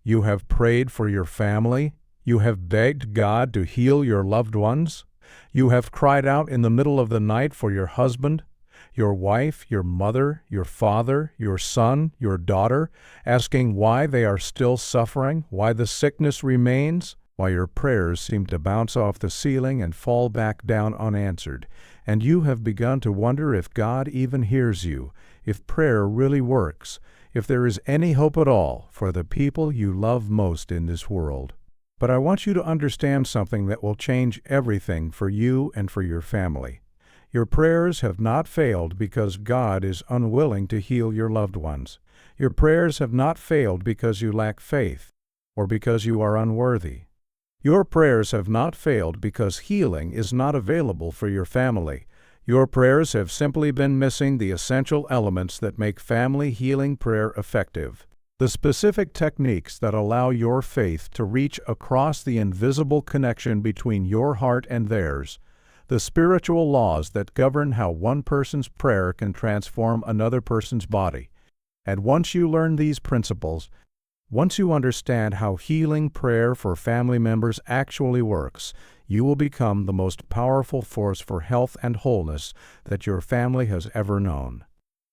You have prayed for your family. You have begged God to heal your loved ones. You have cried out in the middle of the night for your husband, your wife, your mother, your father, your son, your daughter, asking why they are still suffering, why the sickness remains, why your prayers seem to bounce off the ceiling and fall back down unanswered, and you have begun to wonder if God even hears you, if prayer really works, if there is any hope at all for the people you love most in this world. But I want you to understand something that will change everything for you and for your family. Your prayers have not failed because God is unwilling to heal your loved ones. Your prayers have not failed because you lack faith or because you are unworthy. Your prayers have not failed because healing is not available for your family. Your prayers have simply been missing the essential elements that make family healing prayer effective. The specific techniques that allow your faith to reach across the invisible connection between your heart and theirs. The spiritual laws that govern how one person's prayer can transform another person's body. And once you learn these principles, once you understand how healing prayer for family members actually works, you will become the most powerful force for health and wholeness that your family has ever known.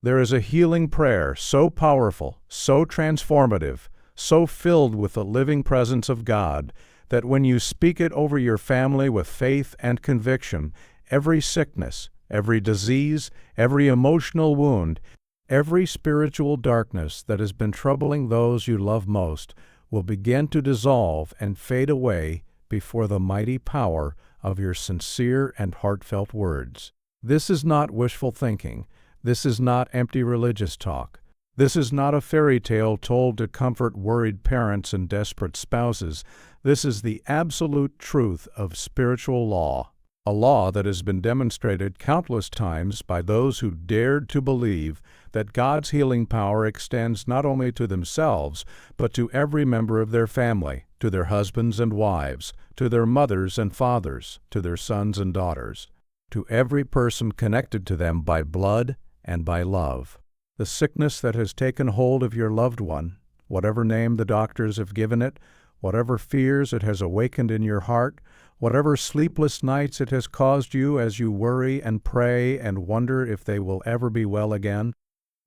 There is a healing prayer so powerful, so transformative, so filled with the living presence of God, that when you speak it over your family with faith and conviction, every sickness, every disease, every emotional wound, every spiritual darkness that has been troubling those you love most will begin to dissolve and fade away before the mighty power of your sincere and heartfelt words. This is not wishful thinking. This is not empty religious talk. This is not a fairy tale told to comfort worried parents and desperate spouses. This is the absolute truth of spiritual law, a law that has been demonstrated countless times by those who dared to believe that God's healing power extends not only to themselves, but to every member of their family, to their husbands and wives, to their mothers and fathers, to their sons and daughters, to every person connected to them by blood and by love. The sickness that has taken hold of your loved one, whatever name the doctors have given it, whatever fears it has awakened in your heart, whatever sleepless nights it has caused you as you worry and pray and wonder if they will ever be well again,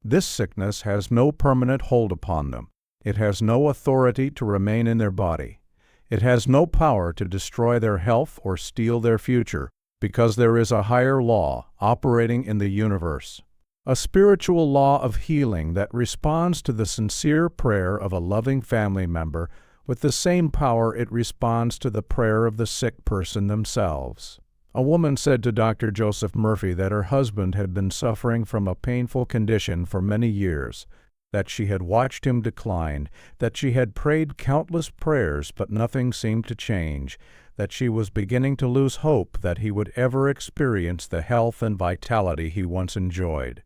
this sickness has no permanent hold upon them. It has no authority to remain in their body. It has no power to destroy their health or steal their future, because there is a higher law operating in the universe. A spiritual law of healing that responds to the sincere prayer of a loving family member with the same power it responds to the prayer of the sick person themselves. A woman said to Dr. Joseph Murphy that her husband had been suffering from a painful condition for many years, that she had watched him decline, that she had prayed countless prayers but nothing seemed to change, that she was beginning to lose hope that he would ever experience the health and vitality he once enjoyed.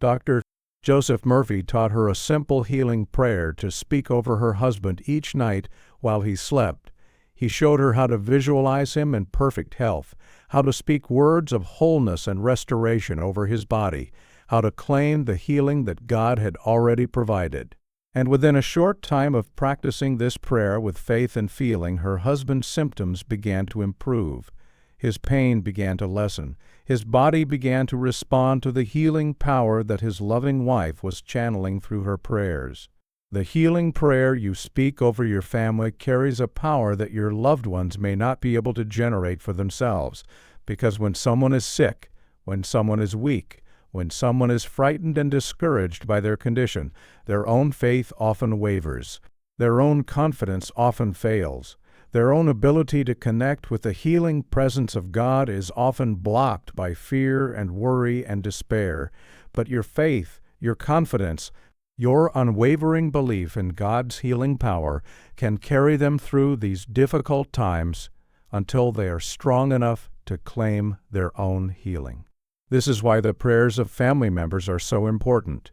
Dr. Joseph Murphy taught her a simple healing prayer to speak over her husband each night while he slept. He showed her how to visualize him in perfect health, how to speak words of wholeness and restoration over his body, how to claim the healing that God had already provided. And within a short time of practicing this prayer with faith and feeling, her husband's symptoms began to improve. His pain began to lessen. His body began to respond to the healing power that his loving wife was channeling through her prayers. The healing prayer you speak over your family carries a power that your loved ones may not be able to generate for themselves, because when someone is sick, when someone is weak, when someone is frightened and discouraged by their condition, their own faith often wavers. Their own confidence often fails. Their own ability to connect with the healing presence of God is often blocked by fear and worry and despair. But your faith, your confidence, your unwavering belief in God's healing power can carry them through these difficult times until they are strong enough to claim their own healing. This is why the prayers of family members are so important.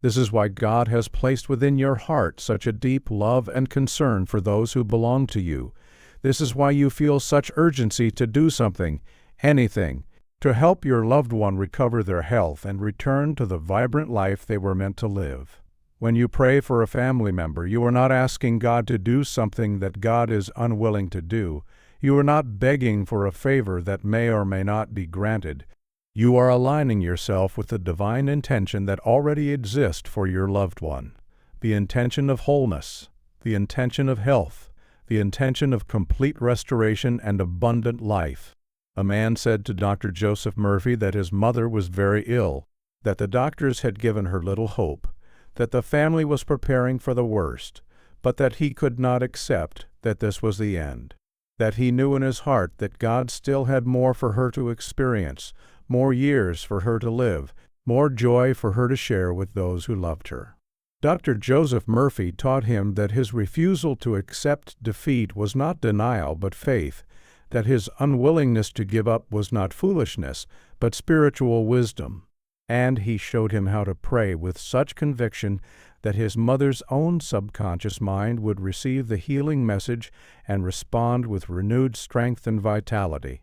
This is why God has placed within your heart such a deep love and concern for those who belong to you. This is why you feel such urgency to do something, anything, to help your loved one recover their health and return to the vibrant life they were meant to live. When you pray for a family member, you are not asking God to do something that God is unwilling to do. You are not begging for a favor that may or may not be granted. You are aligning yourself with the divine intention that already exists for your loved one. The intention of wholeness, the intention of health, the intention of complete restoration and abundant life. A man said to Dr. Joseph Murphy that his mother was very ill, that the doctors had given her little hope, that the family was preparing for the worst, but that he could not accept that this was the end, that he knew in his heart that God still had more for her to experience, more years for her to live, more joy for her to share with those who loved her. Dr. Joseph Murphy taught him that his refusal to accept defeat was not denial but faith, that his unwillingness to give up was not foolishness but spiritual wisdom. And he showed him how to pray with such conviction that his mother's own subconscious mind would receive the healing message and respond with renewed strength and vitality.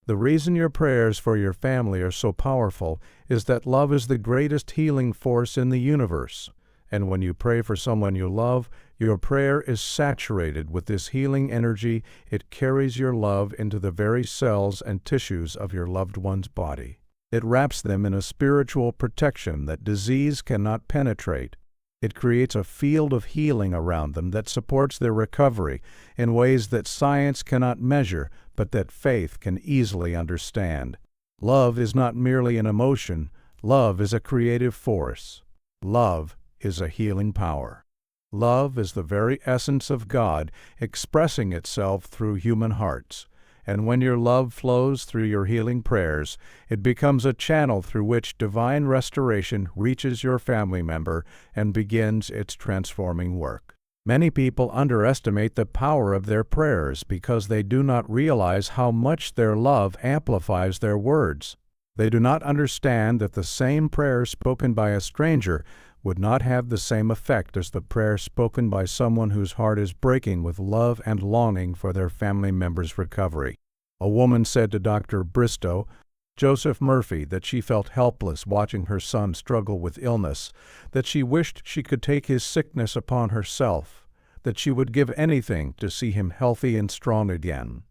The reason your prayers for your family are so powerful is that love is the greatest healing force in the universe. And when you pray for someone you love, your prayer is saturated with this healing energy. It carries your love into the very cells and tissues of your loved one's body. It wraps them in a spiritual protection that disease cannot penetrate. It creates a field of healing around them that supports their recovery in ways that science cannot measure, but that faith can easily understand. Love is not merely an emotion. Love is a creative force. Love is a healing power. Love is the very essence of God expressing itself through human hearts. And when your love flows through your healing prayers, it becomes a channel through which divine restoration reaches your family member and begins its transforming work. Many people underestimate the power of their prayers because they do not realize how much their love amplifies their words. They do not understand that the same prayer spoken by a stranger would not have the same effect as the prayer spoken by someone whose heart is breaking with love and longing for their family member's recovery. A woman said to Dr. Joseph Murphy, that she felt helpless watching her son struggle with illness, that she wished she could take his sickness upon herself, that she would give anything to see him healthy and strong again.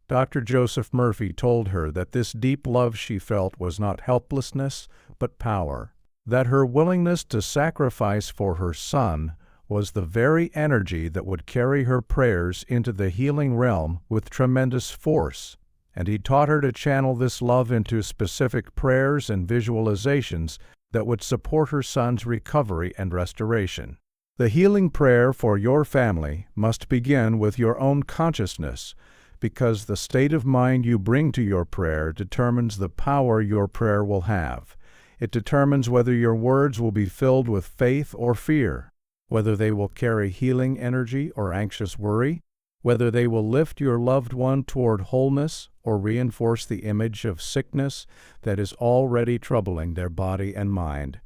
Dr. Joseph Murphy told her that this deep love she felt was not helplessness, but power, that her willingness to sacrifice for her son was the very energy that would carry her prayers into the healing realm with tremendous force, and he taught her to channel this love into specific prayers and visualizations that would support her son's recovery and restoration. The healing prayer for your family must begin with your own consciousness, because the state of mind you bring to your prayer determines the power your prayer will have. It determines whether your words will be filled with faith or fear, whether they will carry healing energy or anxious worry, whether they will lift your loved one toward wholeness or reinforce the image of sickness that is already troubling their body and mind.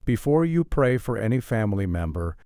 Before you pray for any family member,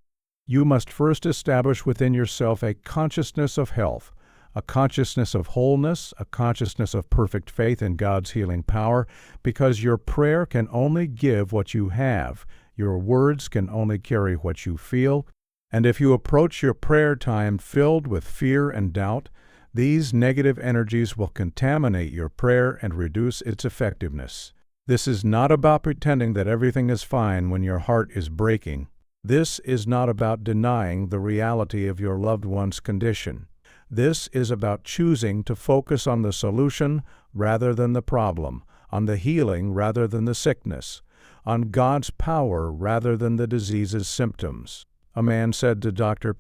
you must first establish within yourself a consciousness of health, a consciousness of wholeness, a consciousness of perfect faith in God's healing power, because your prayer can only give what you have. Your words can only carry what you feel, and if you approach your prayer time filled with fear and doubt, these negative energies will contaminate your prayer and reduce its effectiveness. This is not about pretending that everything is fine when your heart is breaking. This is not about denying the reality of your loved one's condition. This is about choosing to focus on the solution rather than the problem, on the healing rather than the sickness, on God's power rather than the disease's symptoms. A man said to Dr.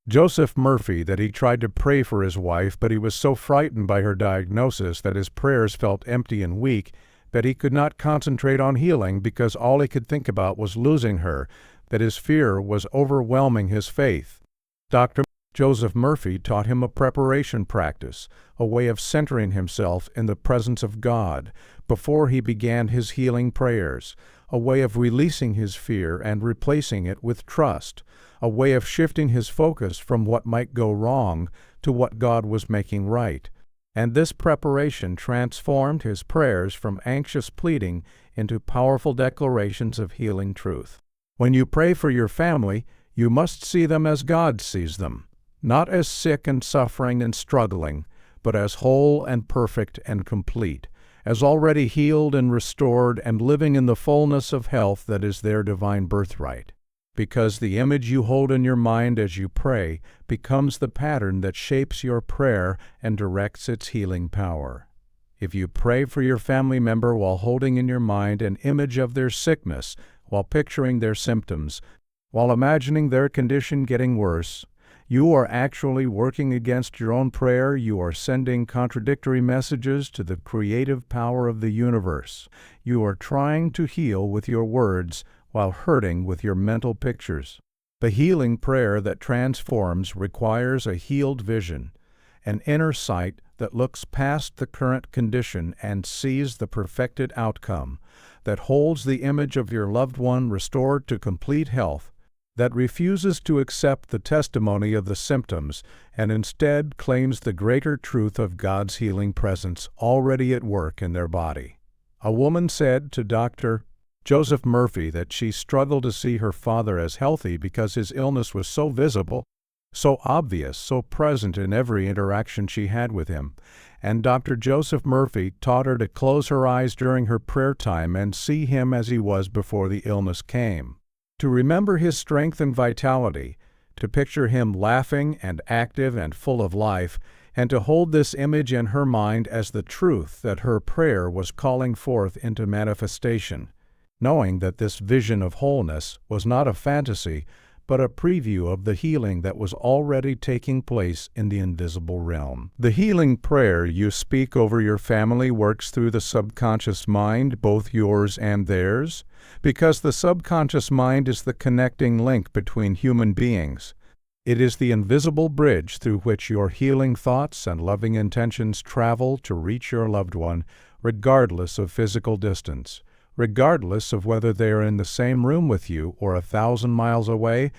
Joseph Murphy that he tried to pray for his wife, but he was so frightened by her diagnosis that his prayers felt empty and weak, that he could not concentrate on healing because all he could think about was losing her, that his fear was overwhelming his faith. Dr. Joseph Murphy taught him a preparation practice, a way of centering himself in the presence of God before he began his healing prayers, a way of releasing his fear and replacing it with trust, a way of shifting his focus from what might go wrong to what God was making right. And this preparation transformed his prayers from anxious pleading into powerful declarations of healing truth. When you pray for your family, you must see them as God sees them, not as sick and suffering and struggling, but as whole and perfect and complete, as already healed and restored and living in the fullness of health that is their divine birthright. Because the image you hold in your mind as you pray becomes the pattern that shapes your prayer and directs its healing power. If you pray for your family member while holding in your mind an image of their sickness, while picturing their symptoms, while imagining their condition getting worse, you are actually working against your own prayer. You are sending contradictory messages to the creative power of the universe. You are trying to heal with your words while hurting with your mental pictures. The healing prayer that transforms requires a healed vision, an inner sight that looks past the current condition and sees the perfected outcome, that holds the image of your loved one restored to complete health, that refuses to accept the testimony of the symptoms and instead claims the greater truth of God's healing presence already at work in their body. A woman said to Dr. Joseph Murphy that she struggled to see her father as healthy because his illness was so visible, so obvious, so present in every interaction she had with him, and Dr. Joseph Murphy taught her to close her eyes during her prayer time and see him as he was before the illness came, to remember his strength and vitality, to picture him laughing and active and full of life, and to hold this image in her mind as the truth that her prayer was calling forth into manifestation, knowing that this vision of wholeness was not a fantasy, but a preview of the healing that was already taking place in the invisible realm. The healing prayer you speak over your family works through the subconscious mind, both yours and theirs, because the subconscious mind is the connecting link between human beings. It is the invisible bridge through which your healing thoughts and loving intentions travel to reach your loved one, regardless of physical distance. Regardless of whether they are in the same room with you or 1,000 miles away,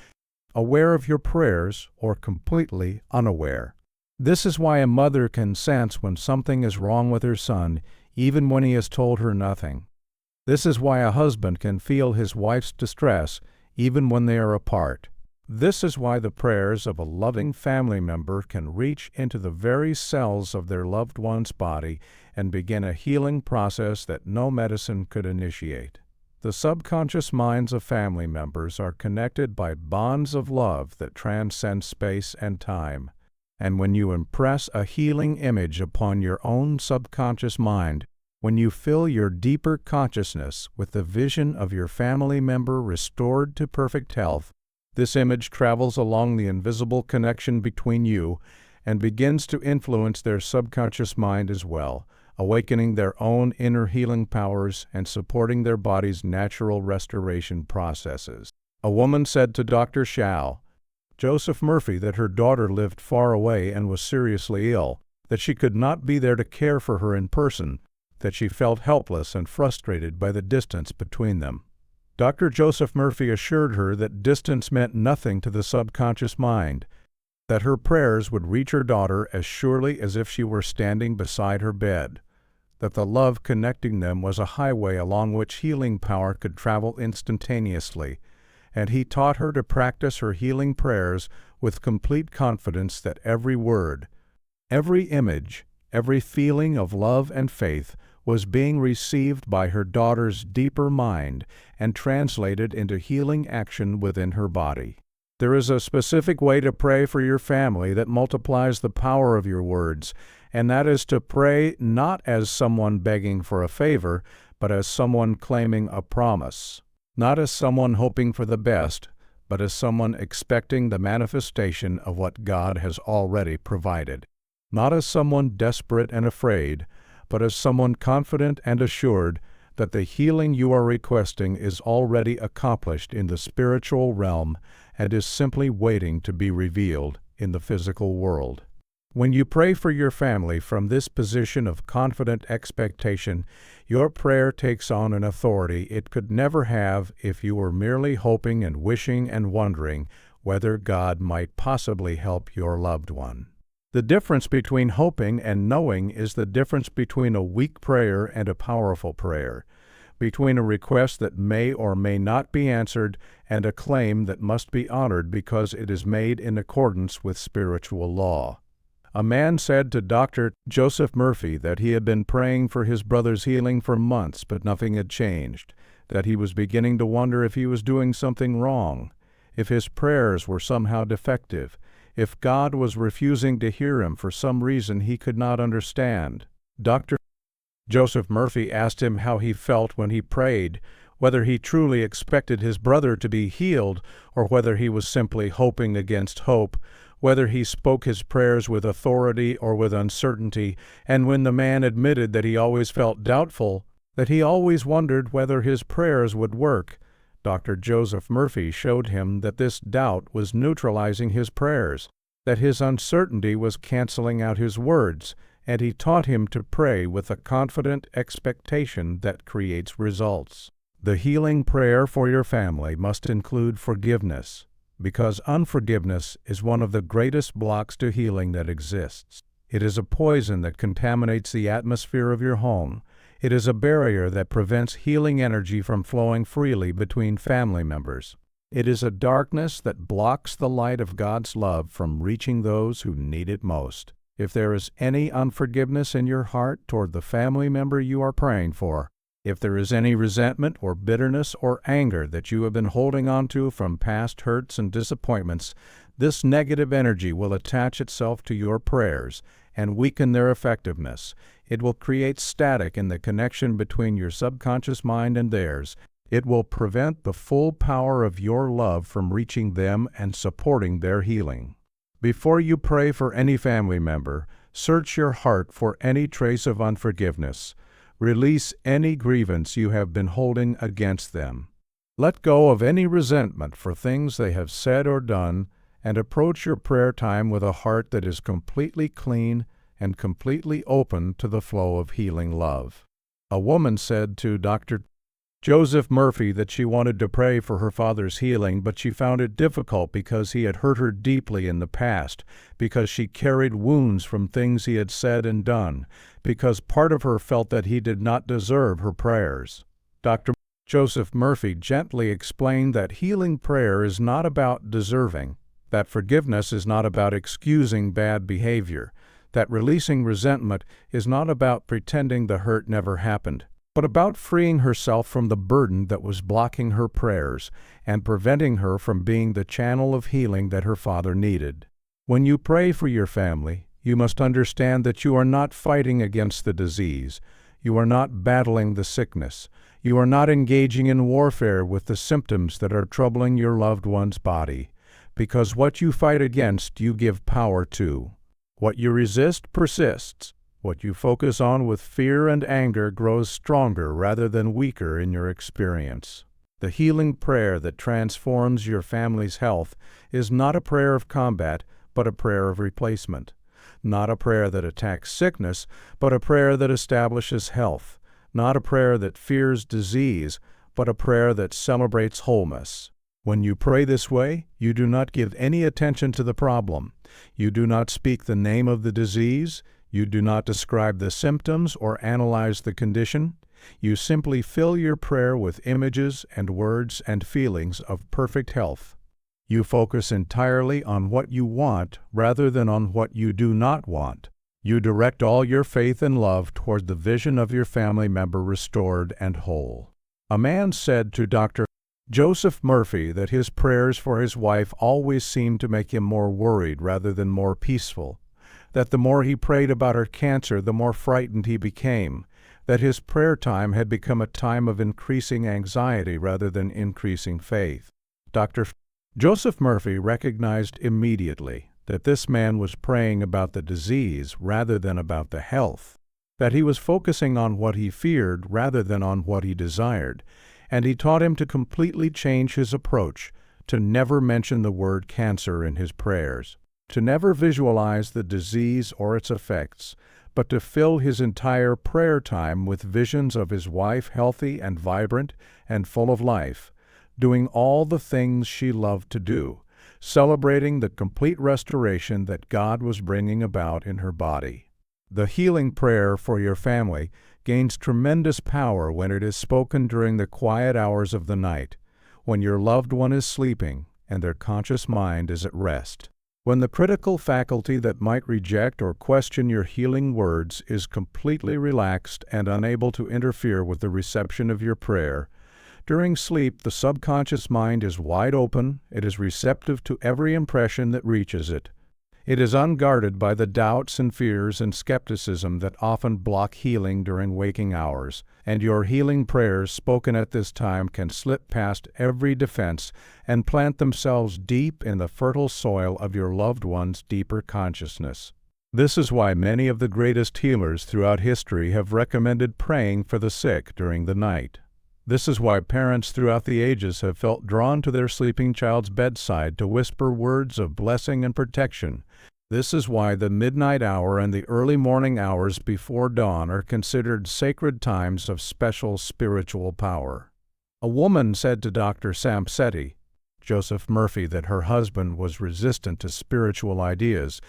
aware of your prayers or completely unaware. This is why a mother can sense when something is wrong with her son, even when he has told her nothing. This is why a husband can feel his wife's distress, even when they are apart. This is why the prayers of a loving family member can reach into the very cells of their loved one's body and begin a healing process that no medicine could initiate. The subconscious minds of family members are connected by bonds of love that transcend space and time. And when you impress a healing image upon your own subconscious mind, when you fill your deeper consciousness with the vision of your family member restored to perfect health, this image travels along the invisible connection between you and begins to influence their subconscious mind as well, awakening their own inner healing powers and supporting their body's natural restoration processes. A woman said to Dr. Joseph Murphy that her daughter lived far away and was seriously ill, that she could not be there to care for her in person, that she felt helpless and frustrated by the distance between them. Dr. Joseph Murphy assured her that distance meant nothing to the subconscious mind, that her prayers would reach her daughter as surely as if she were standing beside her bed, that the love connecting them was a highway along which healing power could travel instantaneously, and he taught her to practice her healing prayers with complete confidence that every word, every image, every feeling of love and faith was being received by her daughter's deeper mind and translated into healing action within her body. There is a specific way to pray for your family that multiplies the power of your words, and that is to pray not as someone begging for a favor, but as someone claiming a promise. Not as someone hoping for the best, but as someone expecting the manifestation of what God has already provided. Not as someone desperate and afraid, but as someone confident and assured that the healing you are requesting is already accomplished in the spiritual realm and is simply waiting to be revealed in the physical world. When you pray for your family from this position of confident expectation, your prayer takes on an authority it could never have if you were merely hoping and wishing and wondering whether God might possibly help your loved one. The difference between hoping and knowing is the difference between a weak prayer and a powerful prayer. between a request that may or may not be answered and a claim that must be honored because it is made in accordance with spiritual law. A man said to Dr. Joseph Murphy that he had been praying for his brother's healing for months, but nothing had changed, that he was beginning to wonder if he was doing something wrong, if his prayers were somehow defective, if God was refusing to hear him for some reason he could not understand. Dr. Joseph Murphy asked him how he felt when he prayed, whether he truly expected his brother to be healed, or whether he was simply hoping against hope, whether he spoke his prayers with authority or with uncertainty, and when the man admitted that he always felt doubtful, that he always wondered whether his prayers would work, Dr. Joseph Murphy showed him that this doubt was neutralizing his prayers, that his uncertainty was canceling out his words, and he taught him to pray with a confident expectation that creates results. The healing prayer for your family must include forgiveness, because unforgiveness is one of the greatest blocks to healing that exists. It is a poison that contaminates the atmosphere of your home. It is a barrier that prevents healing energy from flowing freely between family members. It is a darkness that blocks the light of God's love from reaching those who need it most. If there is any unforgiveness in your heart toward the family member you are praying for, if there is any resentment or bitterness or anger that you have been holding on to from past hurts and disappointments, this negative energy will attach itself to your prayers and weaken their effectiveness. It will create static in the connection between your subconscious mind and theirs. It will prevent the full power of your love from reaching them and supporting their healing. Before you pray for any family member, search your heart for any trace of unforgiveness. Release any grievance you have been holding against them. Let go of any resentment for things they have said or done, and approach your prayer time with a heart that is completely clean and completely open to the flow of healing love. A woman said to Dr. Joseph Murphy that she wanted to pray for her father's healing, but she found it difficult because he had hurt her deeply in the past, because she carried wounds from things he had said and done, because part of her felt that he did not deserve her prayers. Dr. Joseph Murphy gently explained that healing prayer is not about deserving, that forgiveness is not about excusing bad behavior, that releasing resentment is not about pretending the hurt never happened, but about freeing herself from the burden that was blocking her prayers and preventing her from being the channel of healing that her father needed. When you pray for your family, you must understand that you are not fighting against the disease. You are not battling the sickness. You are not engaging in warfare with the symptoms that are troubling your loved one's body, because what you fight against, you give power to. What you resist persists. What you focus on with fear and anger grows stronger rather than weaker in your experience. The healing prayer that transforms your family's health is not a prayer of combat, but a prayer of replacement. Not a prayer that attacks sickness, but a prayer that establishes health. Not a prayer that fears disease, but a prayer that celebrates wholeness. When you pray this way, you do not give any attention to the problem. You do not speak the name of the disease. You do not describe the symptoms or analyze the condition. You simply fill your prayer with images and words and feelings of perfect health. You focus entirely on what you want rather than on what you do not want. You direct all your faith and love toward the vision of your family member restored and whole. A man said to Dr. Joseph Murphy that his prayers for his wife always seemed to make him more worried rather than more peaceful, that the more he prayed about her cancer, the more frightened he became, that his prayer time had become a time of increasing anxiety rather than increasing faith. Dr. Joseph Murphy recognized immediately that this man was praying about the disease rather than about the health, that he was focusing on what he feared rather than on what he desired, and he taught him to completely change his approach, to never mention the word cancer in his prayers, to never visualize the disease or its effects, but to fill his entire prayer time with visions of his wife healthy and vibrant and full of life, doing all the things she loved to do, celebrating the complete restoration that God was bringing about in her body. The healing prayer for your family gains tremendous power when it is spoken during the quiet hours of the night, when your loved one is sleeping and their conscious mind is at rest. When the critical faculty that might reject or question your healing words is completely relaxed and unable to interfere with the reception of your prayer, during sleep the subconscious mind is wide open, it is receptive to every impression that reaches it. It is unguarded by the doubts and fears and skepticism that often block healing during waking hours, and your healing prayers spoken at this time can slip past every defense and plant themselves deep in the fertile soil of your loved one's deeper consciousness. This is why many of the greatest healers throughout history have recommended praying for the sick during the night. This is why parents throughout the ages have felt drawn to their sleeping child's bedside to whisper words of blessing and protection. This is why the midnight hour and the early morning hours before dawn are considered sacred times of special spiritual power. A woman said to Dr. Samsetti, Joseph Murphy, that her husband was resistant to spiritual ideas,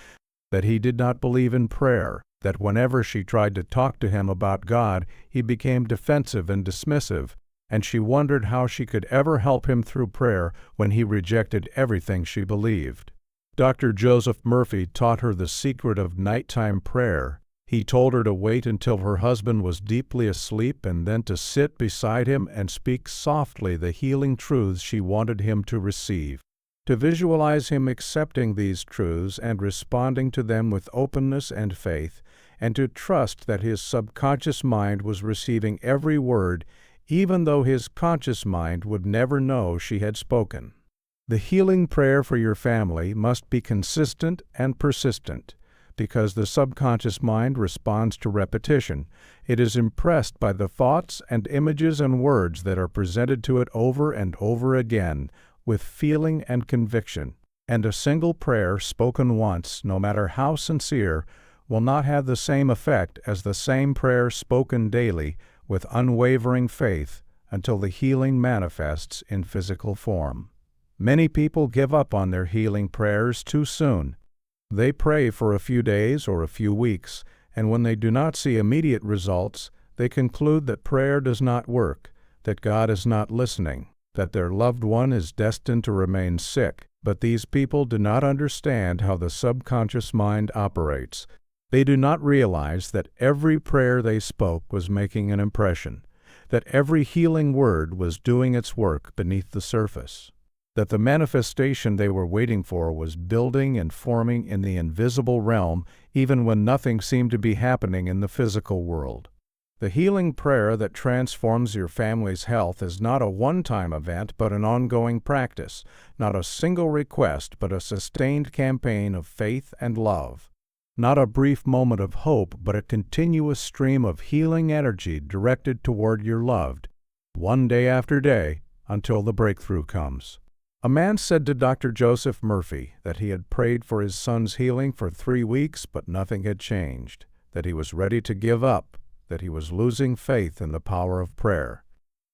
that he did not believe in prayer, that whenever she tried to talk to him about God, he became defensive and dismissive, and she wondered how she could ever help him through prayer when he rejected everything she believed. Dr. Joseph Murphy taught her the secret of nighttime prayer. He told her to wait until her husband was deeply asleep and then to sit beside him and speak softly the healing truths she wanted him to receive. To visualize him accepting these truths and responding to them with openness and faith, and to trust that his subconscious mind was receiving every word, even though his conscious mind would never know she had spoken. The healing prayer for your family must be consistent and persistent, because the subconscious mind responds to repetition. It is impressed by the thoughts and images and words that are presented to it over and over again, with feeling and conviction. And a single prayer spoken once, no matter how sincere, will not have the same effect as the same prayer spoken daily with unwavering faith until the healing manifests in physical form. Many people give up on their healing prayers too soon. They pray for a few days or a few weeks, and when they do not see immediate results, they conclude that prayer does not work, that God is not listening, that their loved one is destined to remain sick. But these people do not understand how the subconscious mind operates. They do not realize that every prayer they spoke was making an impression, that every healing word was doing its work beneath the surface, that the manifestation they were waiting for was building and forming in the invisible realm even when nothing seemed to be happening in the physical world. The healing prayer that transforms your family's health is not a one-time event but an ongoing practice, not a single request but a sustained campaign of faith and love. Not a brief moment of hope, but a continuous stream of healing energy directed toward your loved, one day after day, until the breakthrough comes. A man said to Dr. Joseph Murphy that he had prayed for his son's healing for 3 weeks, but nothing had changed, that he was ready to give up, that he was losing faith in the power of prayer.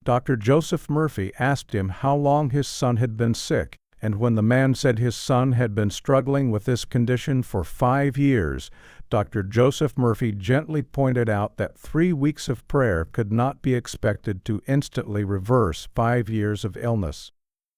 Dr. Joseph Murphy asked him how long his son had been sick, and when the man said his son had been struggling with this condition for 5 years, Dr. Joseph Murphy gently pointed out that 3 weeks of prayer could not be expected to instantly reverse 5 years of illness,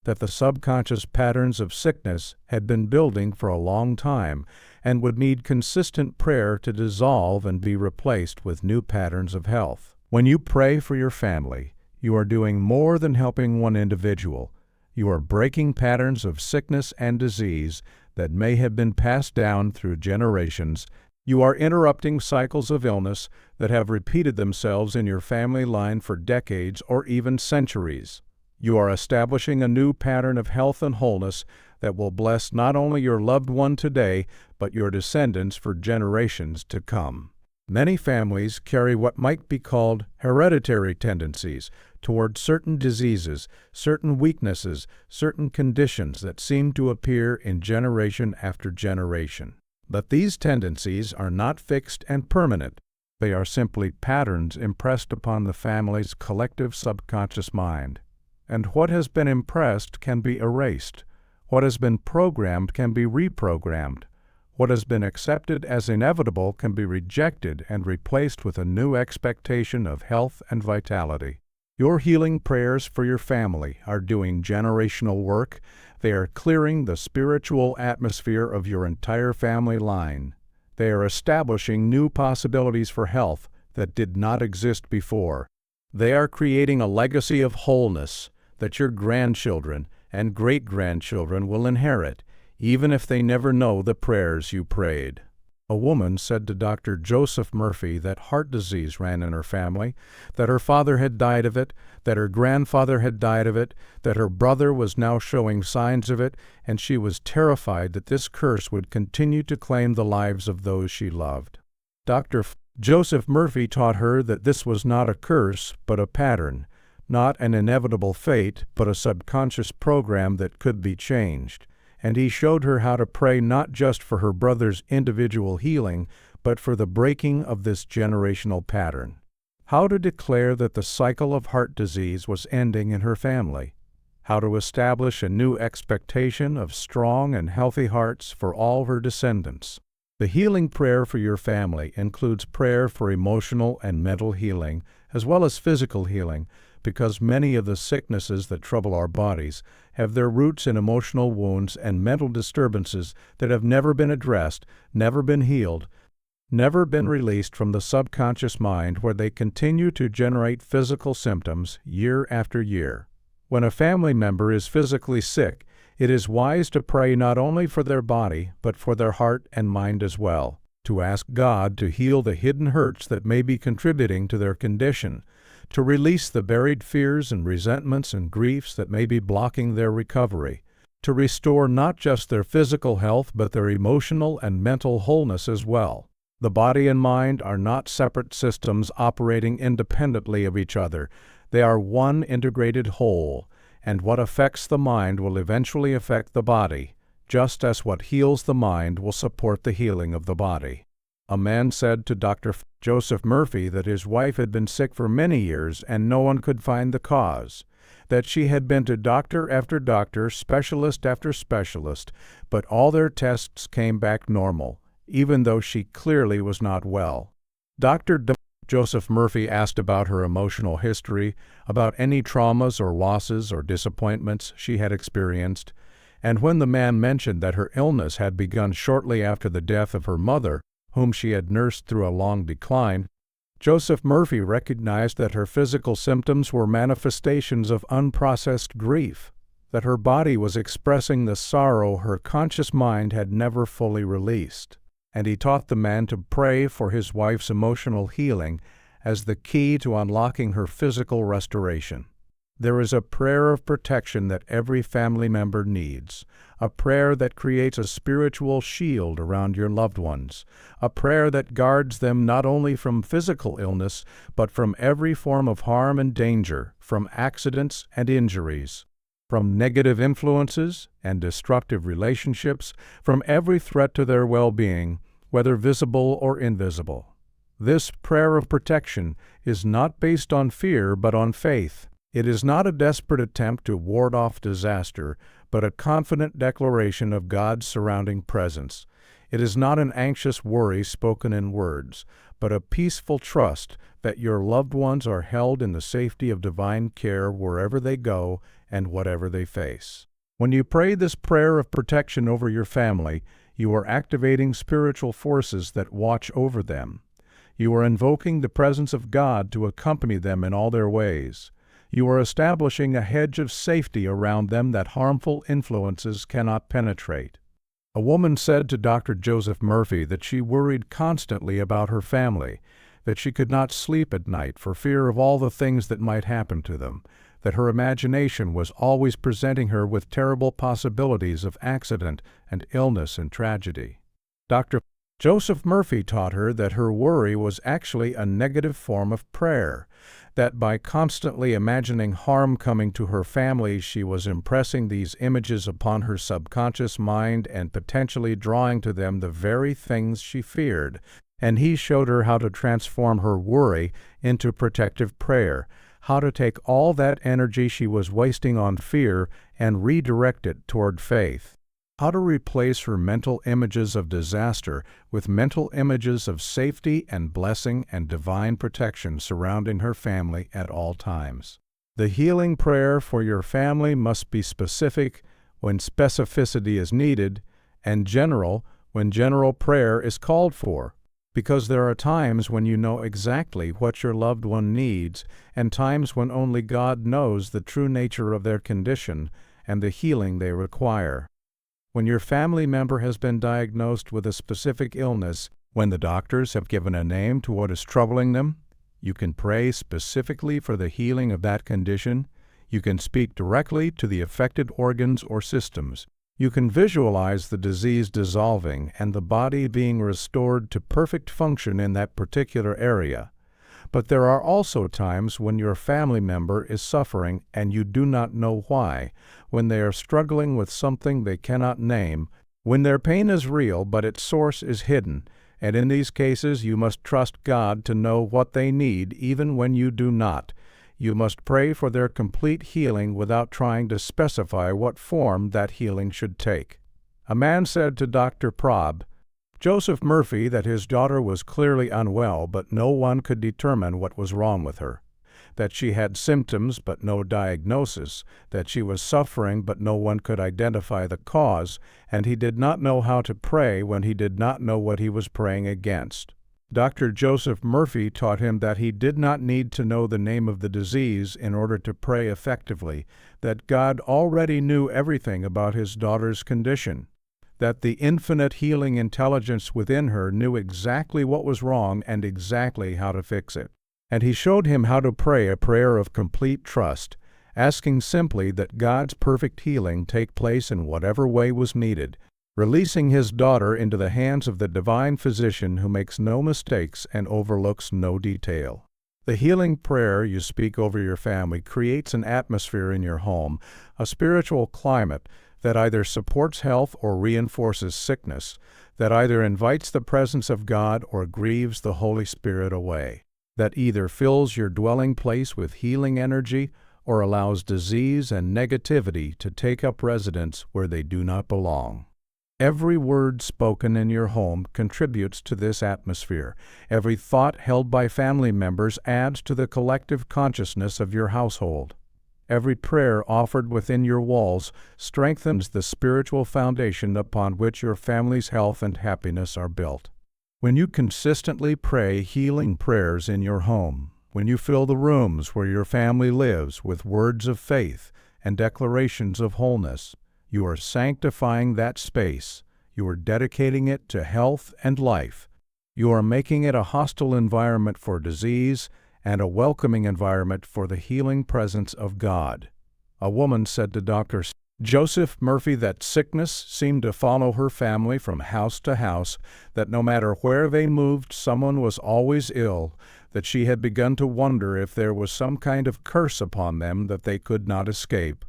that the subconscious patterns of sickness had been building for a long time and would need consistent prayer to dissolve and be replaced with new patterns of health. When you pray for your family, you are doing more than helping one individual. You are breaking patterns of sickness and disease that may have been passed down through generations. You are interrupting cycles of illness that have repeated themselves in your family line for decades or even centuries. You are establishing a new pattern of health and wholeness that will bless not only your loved one today, but your descendants for generations to come. Many families carry what might be called hereditary tendencies toward certain diseases, certain weaknesses, certain conditions that seem to appear in generation after generation. But these tendencies are not fixed and permanent. They are simply patterns impressed upon the family's collective subconscious mind. And what has been impressed can be erased. What has been programmed can be reprogrammed. What has been accepted as inevitable can be rejected and replaced with a new expectation of health and vitality. Your healing prayers for your family are doing generational work. They are clearing the spiritual atmosphere of your entire family line. They are establishing new possibilities for health that did not exist before. They are creating a legacy of wholeness that your grandchildren and great-grandchildren will inherit, even if they never know the prayers you prayed. A woman said to Dr. Joseph Murphy that heart disease ran in her family, that her father had died of it, that her grandfather had died of it, that her brother was now showing signs of it, and she was terrified that this curse would continue to claim the lives of those she loved. Dr. Joseph Murphy taught her that this was not a curse, but a pattern, not an inevitable fate, but a subconscious program that could be changed. And he showed her how to pray not just for her brother's individual healing, but for the breaking of this generational pattern. How to declare that the cycle of heart disease was ending in her family. How to establish a new expectation of strong and healthy hearts for all her descendants. The healing prayer for your family includes prayer for emotional and mental healing, as well as physical healing, because many of the sicknesses that trouble our bodies have their roots in emotional wounds and mental disturbances that have never been addressed, never been healed, never been released from the subconscious mind, where they continue to generate physical symptoms year after year. When a family member is physically sick, it is wise to pray not only for their body, but for their heart and mind as well, to ask God to heal the hidden hurts that may be contributing to their condition, to release the buried fears and resentments and griefs that may be blocking their recovery, to restore not just their physical health but their emotional and mental wholeness as well. The body and mind are not separate systems operating independently of each other. They are one integrated whole, and what affects the mind will eventually affect the body, just as what heals the mind will support the healing of the body. A man said to Dr. Joseph Murphy that his wife had been sick for many years and no one could find the cause, that she had been to doctor after doctor, specialist after specialist, but all their tests came back normal, even though she clearly was not well. Dr. Joseph Murphy asked about her emotional history, about any traumas or losses or disappointments she had experienced, and when the man mentioned that her illness had begun shortly after the death of her mother, whom she had nursed through a long decline, Joseph Murphy recognized that her physical symptoms were manifestations of unprocessed grief, that her body was expressing the sorrow her conscious mind had never fully released. And he taught the man to pray for his wife's emotional healing as the key to unlocking her physical restoration. There is a prayer of protection that every family member needs, a prayer that creates a spiritual shield around your loved ones, a prayer that guards them not only from physical illness, but from every form of harm and danger, from accidents and injuries, from negative influences and destructive relationships, from every threat to their well-being, whether visible or invisible. This prayer of protection is not based on fear but on faith. It is not a desperate attempt to ward off disaster, but a confident declaration of God's surrounding presence. It is not an anxious worry spoken in words, but a peaceful trust that your loved ones are held in the safety of divine care wherever they go and whatever they face. When you pray this prayer of protection over your family, you are activating spiritual forces that watch over them. You are invoking the presence of God to accompany them in all their ways. You are establishing a hedge of safety around them that harmful influences cannot penetrate. A woman said to Dr. Joseph Murphy that she worried constantly about her family, that she could not sleep at night for fear of all the things that might happen to them, that her imagination was always presenting her with terrible possibilities of accident and illness and tragedy. Dr. Joseph Murphy taught her that her worry was actually a negative form of prayer, that by constantly imagining harm coming to her family, she was impressing these images upon her subconscious mind and potentially drawing to them the very things she feared. And he showed her how to transform her worry into protective prayer, how to take all that energy she was wasting on fear and redirect it toward faith. How to replace her mental images of disaster with mental images of safety and blessing and divine protection surrounding her family at all times. The healing prayer for your family must be specific when specificity is needed, and general when general prayer is called for, because there are times when you know exactly what your loved one needs, and times when only God knows the true nature of their condition and the healing they require. When your family member has been diagnosed with a specific illness, when the doctors have given a name to what is troubling them, you can pray specifically for the healing of that condition. You can speak directly to the affected organs or systems. You can visualize the disease dissolving and the body being restored to perfect function in that particular area. But there are also times when your family member is suffering and you do not know why, when they are struggling with something they cannot name, when their pain is real but its source is hidden, and in these cases you must trust God to know what they need even when you do not. You must pray for their complete healing without trying to specify what form that healing should take. A man said to Dr. Prob, Joseph Murphy, that his daughter was clearly unwell, but no one could determine what was wrong with her, that she had symptoms but no diagnosis, that she was suffering but no one could identify the cause, and he did not know how to pray when he did not know what he was praying against. Dr. Joseph Murphy taught him that he did not need to know the name of the disease in order to pray effectively, that God already knew everything about his daughter's condition, that the infinite healing intelligence within her knew exactly what was wrong and exactly how to fix it. And he showed him how to pray a prayer of complete trust, asking simply that God's perfect healing take place in whatever way was needed, releasing his daughter into the hands of the divine physician who makes no mistakes and overlooks no detail. The healing prayer you speak over your family creates an atmosphere in your home, a spiritual climate that either supports health or reinforces sickness, that either invites the presence of God or grieves the Holy Spirit away, that either fills your dwelling place with healing energy or allows disease and negativity to take up residence where they do not belong. Every word spoken in your home contributes to this atmosphere. Every thought held by family members adds to the collective consciousness of your household. Every prayer offered within your walls strengthens the spiritual foundation upon which your family's health and happiness are built. When you consistently pray healing prayers in your home, when you fill the rooms where your family lives with words of faith and declarations of wholeness, you are sanctifying that space. You are dedicating it to health and life. You are making it a hostile environment for disease and a welcoming environment for the healing presence of God. A woman said to Dr. Joseph Murphy that sickness seemed to follow her family from house to house, that no matter where they moved, someone was always ill, that she had begun to wonder if there was some kind of curse upon them that they could not escape.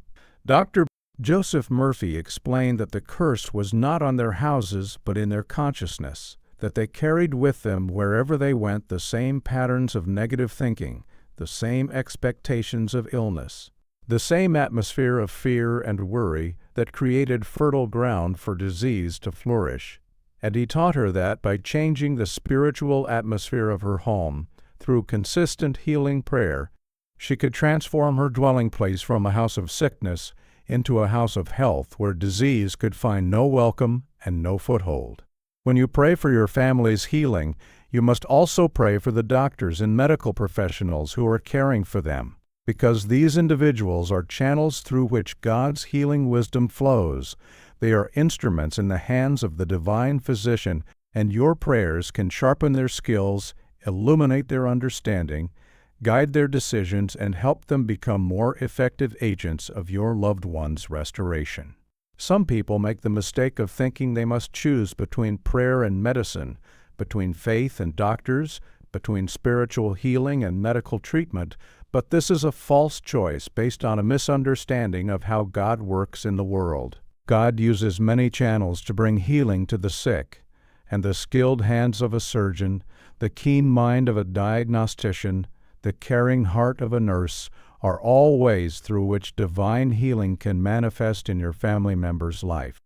Dr. Joseph Murphy explained that the curse was not on their houses but in their consciousness, that they carried with them wherever they went the same patterns of negative thinking, the same expectations of illness, the same atmosphere of fear and worry that created fertile ground for disease to flourish. And he taught her that by changing the spiritual atmosphere of her home through consistent healing prayer, she could transform her dwelling place from a house of sickness into a house of health where disease could find no welcome and no foothold. When you pray for your family's healing, you must also pray for the doctors and medical professionals who are caring for them, because these individuals are channels through which God's healing wisdom flows. They are instruments in the hands of the divine physician, and your prayers can sharpen their skills, illuminate their understanding, guide their decisions, and help them become more effective agents of your loved one's restoration. Some people make the mistake of thinking they must choose between prayer and medicine, between faith and doctors, between spiritual healing and medical treatment, but this is a false choice based on a misunderstanding of how God works in the world. God uses many channels to bring healing to the sick, and the skilled hands of a surgeon, the keen mind of a diagnostician, the caring heart of a nurse are all ways through which divine healing can manifest in your family member's life.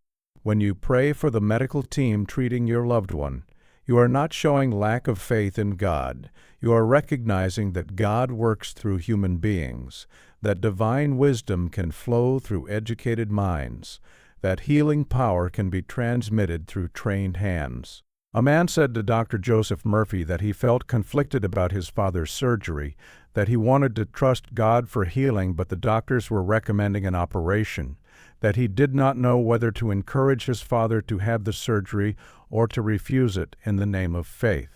When you pray for the medical team treating your loved one, you are not showing lack of faith in God. You are recognizing that God works through human beings, that divine wisdom can flow through educated minds, that healing power can be transmitted through trained hands. A man said to Dr. Joseph Murphy that he felt conflicted about his father's surgery, that he wanted to trust God for healing, but the doctors were recommending an operation, that he did not know whether to encourage his father to have the surgery or to refuse it in the name of faith.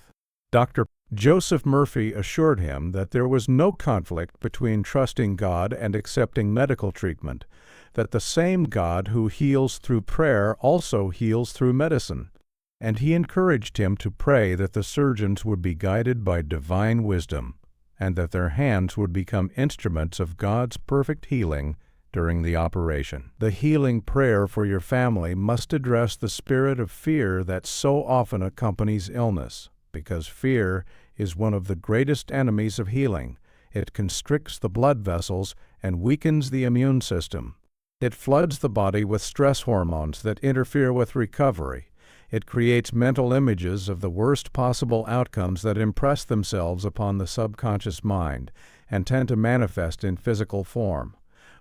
Dr. Joseph Murphy assured him that there was no conflict between trusting God and accepting medical treatment, that the same God who heals through prayer also heals through medicine, and he encouraged him to pray that the surgeons would be guided by divine wisdom, and that their hands would become instruments of God's perfect healing during the operation. The healing prayer for your family must address the spirit of fear that so often accompanies illness, because fear is one of the greatest enemies of healing. It constricts the blood vessels and weakens the immune system. It floods the body with stress hormones that interfere with recovery. It creates mental images of the worst possible outcomes that impress themselves upon the subconscious mind and tend to manifest in physical form.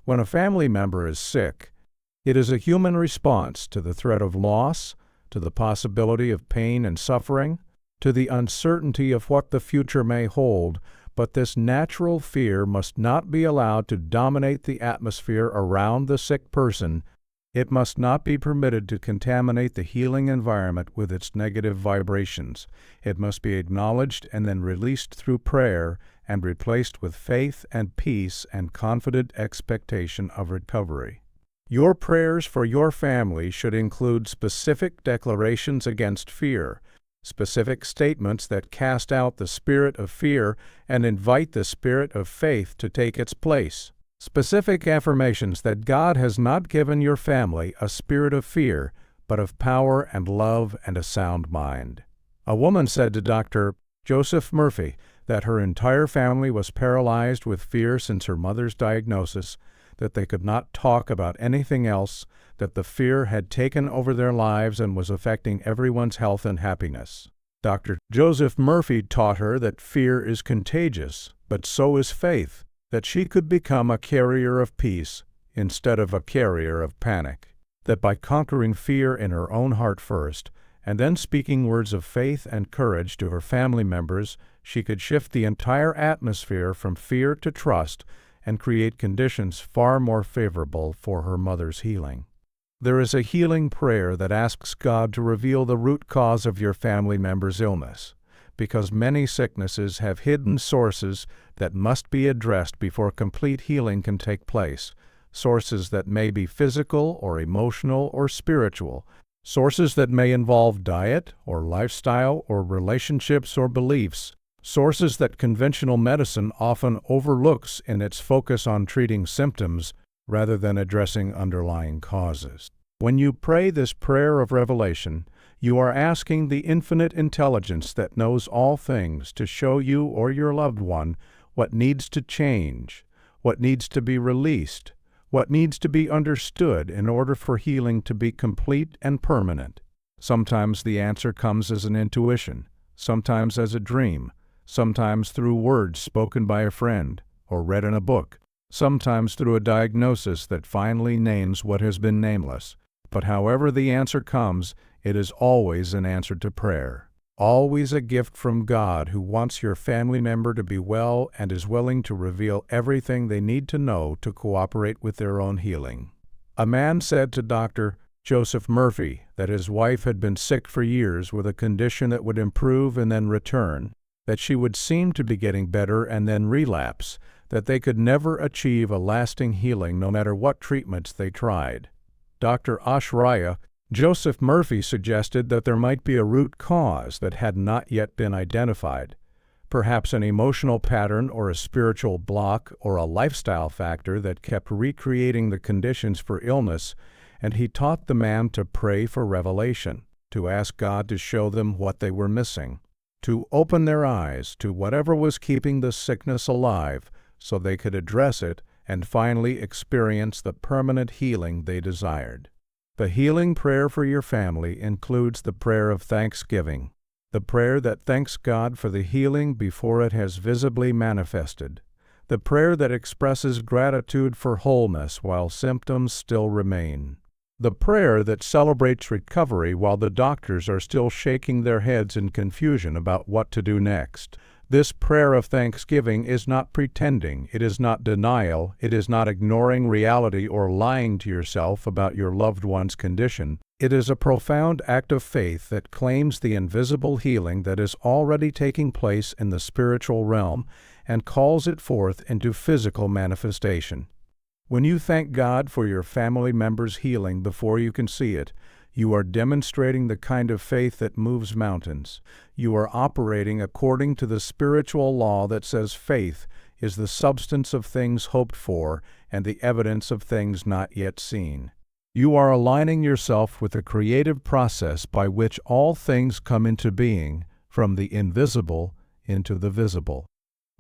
When a family member is sick, it is a human response to the threat of loss, to the possibility of pain and suffering, to the uncertainty of what the future may hold, but this natural fear must not be allowed to dominate the atmosphere around the sick person. It must not be permitted to contaminate the healing environment with its negative vibrations. It must be acknowledged and then released through prayer and replaced with faith and peace and confident expectation of recovery. Your prayers for your family should include specific declarations against fear, specific statements that cast out the spirit of fear and invite the spirit of faith to take its place. Specific affirmations that God has not given your family a spirit of fear, but of power and love and a sound mind. A woman said to Dr. Joseph Murphy that her entire family was paralyzed with fear since her mother's diagnosis, that they could not talk about anything else, that the fear had taken over their lives and was affecting everyone's health and happiness. Dr. Joseph Murphy taught her that fear is contagious, but so is faith, that she could become a carrier of peace instead of a carrier of panic, that by conquering fear in her own heart first, and then speaking words of faith and courage to her family members, she could shift the entire atmosphere from fear to trust and create conditions far more favorable for her mother's healing. There is a healing prayer that asks God to reveal the root cause of your family member's illness, because many sicknesses have hidden sources that must be addressed before complete healing can take place, sources that may be physical or emotional or spiritual, sources that may involve diet or lifestyle or relationships or beliefs, sources that conventional medicine often overlooks in its focus on treating symptoms rather than addressing underlying causes. When you pray this prayer of revelation, you are asking the infinite intelligence that knows all things to show you or your loved one what needs to change, what needs to be released, what needs to be understood in order for healing to be complete and permanent. Sometimes the answer comes as an intuition, sometimes as a dream, sometimes through words spoken by a friend or read in a book, sometimes through a diagnosis that finally names what has been nameless. But however the answer comes, it is always an answer to prayer, always a gift from God who wants your family member to be well and is willing to reveal everything they need to know to cooperate with their own healing. A man said to Dr. Joseph Murphy that his wife had been sick for years with a condition that would improve and then return, that she would seem to be getting better and then relapse, that they could never achieve a lasting healing no matter what treatments they tried. Dr. Ashraya Joseph Murphy suggested that there might be a root cause that had not yet been identified, perhaps an emotional pattern or a spiritual block or a lifestyle factor that kept recreating the conditions for illness, and he taught the man to pray for revelation, to ask God to show them what they were missing, to open their eyes to whatever was keeping the sickness alive so they could address it and finally experience the permanent healing they desired. The healing prayer for your family includes the prayer of thanksgiving, the prayer that thanks God for the healing before it has visibly manifested, the prayer that expresses gratitude for wholeness while symptoms still remain, the prayer that celebrates recovery while the doctors are still shaking their heads in confusion about what to do next. This prayer of thanksgiving is not pretending, it is not denial, it is not ignoring reality or lying to yourself about your loved one's condition. It is a profound act of faith that claims the invisible healing that is already taking place in the spiritual realm and calls it forth into physical manifestation. When you thank God for your family member's healing before you can see it, you are demonstrating the kind of faith that moves mountains. You are operating according to the spiritual law that says faith is the substance of things hoped for and the evidence of things not yet seen. You are aligning yourself with the creative process by which all things come into being, from the invisible into the visible.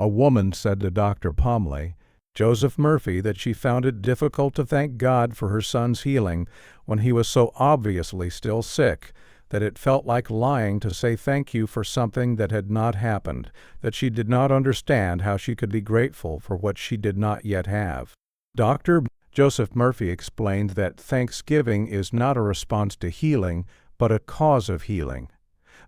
A woman said to Dr. Pomley, Joseph Murphy, that she found it difficult to thank God for her son's healing when he was so obviously still sick, that it felt like lying to say thank you for something that had not happened, that she did not understand how she could be grateful for what she did not yet have. Dr. Joseph Murphy explained that thanksgiving is not a response to healing, but a cause of healing.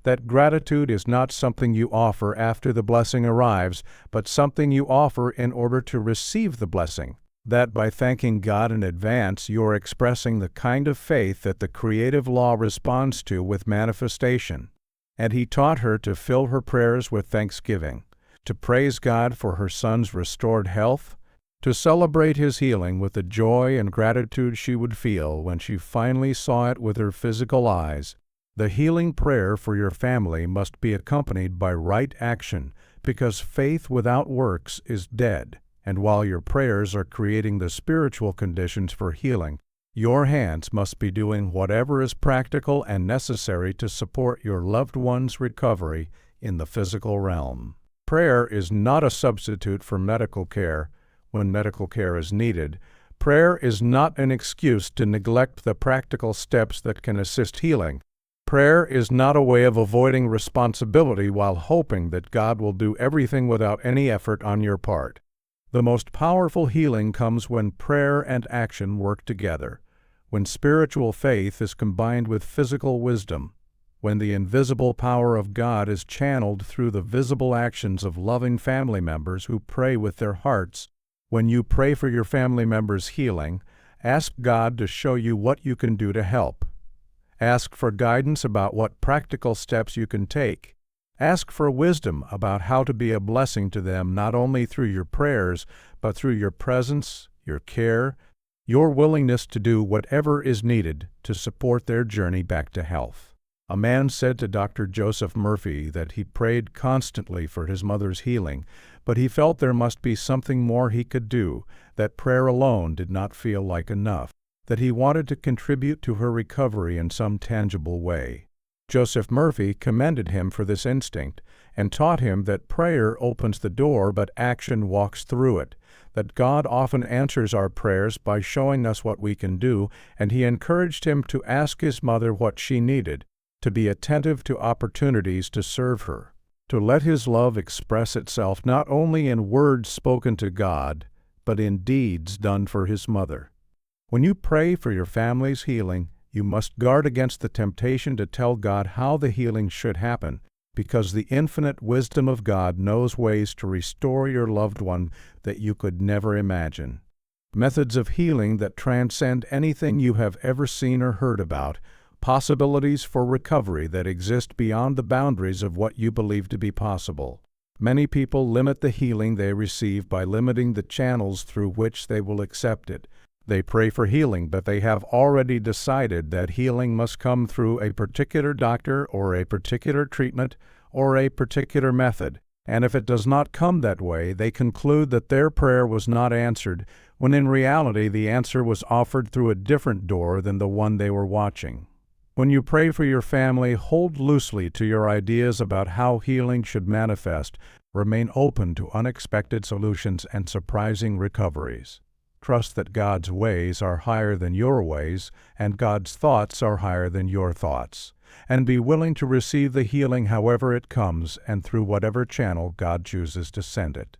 That gratitude is not something you offer after the blessing arrives, but something you offer in order to receive the blessing. That by thanking God in advance, you're expressing the kind of faith that the creative law responds to with manifestation. And he taught her to fill her prayers with thanksgiving, to praise God for her son's restored health, to celebrate his healing with the joy and gratitude she would feel when she finally saw it with her physical eyes. The healing prayer for your family must be accompanied by right action, because faith without works is dead. And while your prayers are creating the spiritual conditions for healing, your hands must be doing whatever is practical and necessary to support your loved one's recovery in the physical realm. Prayer is not a substitute for medical care when medical care is needed. Prayer is not an excuse to neglect the practical steps that can assist healing. Prayer is not a way of avoiding responsibility while hoping that God will do everything without any effort on your part. The most powerful healing comes when prayer and action work together, when spiritual faith is combined with physical wisdom, when the invisible power of God is channeled through the visible actions of loving family members who pray with their hearts. When you pray for your family member's healing, ask God to show you what you can do to help. Ask for guidance about what practical steps you can take. Ask for wisdom about how to be a blessing to them not only through your prayers, but through your presence, your care, your willingness to do whatever is needed to support their journey back to health. A man said to Dr. Joseph Murphy that he prayed constantly for his mother's healing, but he felt there must be something more he could do, that prayer alone did not feel like enough, that he wanted to contribute to her recovery in some tangible way. Joseph Murphy commended him for this instinct and taught him that prayer opens the door but action walks through it, that God often answers our prayers by showing us what we can do, and he encouraged him to ask his mother what she needed, to be attentive to opportunities to serve her, to let his love express itself not only in words spoken to God, but in deeds done for his mother. When you pray for your family's healing, you must guard against the temptation to tell God how the healing should happen, because the infinite wisdom of God knows ways to restore your loved one that you could never imagine. Methods of healing that transcend anything you have ever seen or heard about, possibilities for recovery that exist beyond the boundaries of what you believe to be possible. Many people limit the healing they receive by limiting the channels through which they will accept it. They pray for healing, but they have already decided that healing must come through a particular doctor or a particular treatment or a particular method. And if it does not come that way, they conclude that their prayer was not answered, when in reality the answer was offered through a different door than the one they were watching. When you pray for your family, hold loosely to your ideas about how healing should manifest. Remain open to unexpected solutions and surprising recoveries. Trust that God's ways are higher than your ways, and God's thoughts are higher than your thoughts. And be willing to receive the healing however it comes and through whatever channel God chooses to send it.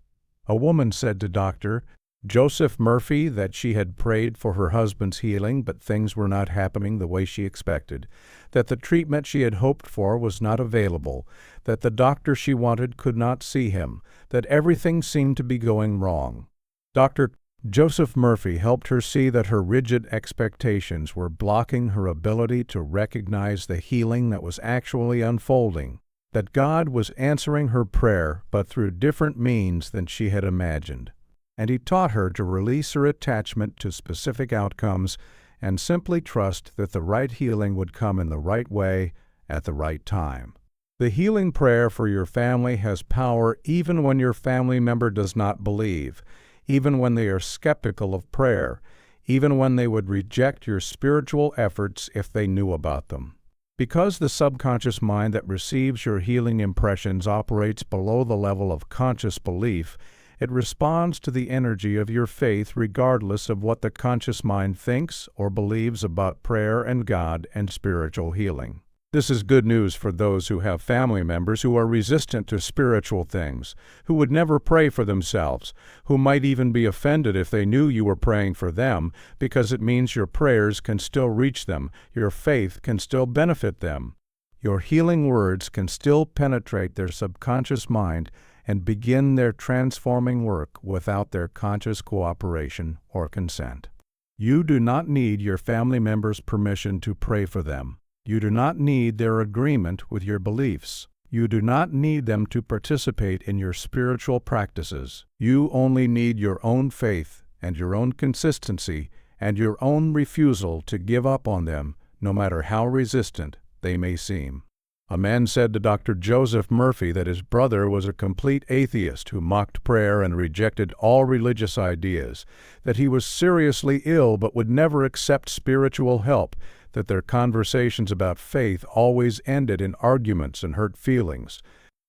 A woman said to Dr. Joseph Murphy that she had prayed for her husband's healing, but things were not happening the way she expected, that the treatment she had hoped for was not available, that the doctor she wanted could not see him, that everything seemed to be going wrong. Dr. Joseph Murphy helped her see that her rigid expectations were blocking her ability to recognize the healing that was actually unfolding, that God was answering her prayer, but through different means than she had imagined. And he taught her to release her attachment to specific outcomes and simply trust that the right healing would come in the right way at the right time. The healing prayer for your family has power even when your family member does not believe, even when they are skeptical of prayer, even when they would reject your spiritual efforts if they knew about them. Because the subconscious mind that receives your healing impressions operates below the level of conscious belief, it responds to the energy of your faith regardless of what the conscious mind thinks or believes about prayer and God and spiritual healing. This is good news for those who have family members who are resistant to spiritual things, who would never pray for themselves, who might even be offended if they knew you were praying for them, because it means your prayers can still reach them, your faith can still benefit them. Your healing words can still penetrate their subconscious mind and begin their transforming work without their conscious cooperation or consent. You do not need your family members' permission to pray for them. You do not need their agreement with your beliefs. You do not need them to participate in your spiritual practices. You only need your own faith and your own consistency and your own refusal to give up on them, no matter how resistant they may seem. A man said to Dr. Joseph Murphy that his brother was a complete atheist who mocked prayer and rejected all religious ideas, that he was seriously ill but would never accept spiritual help, that their conversations about faith always ended in arguments and hurt feelings.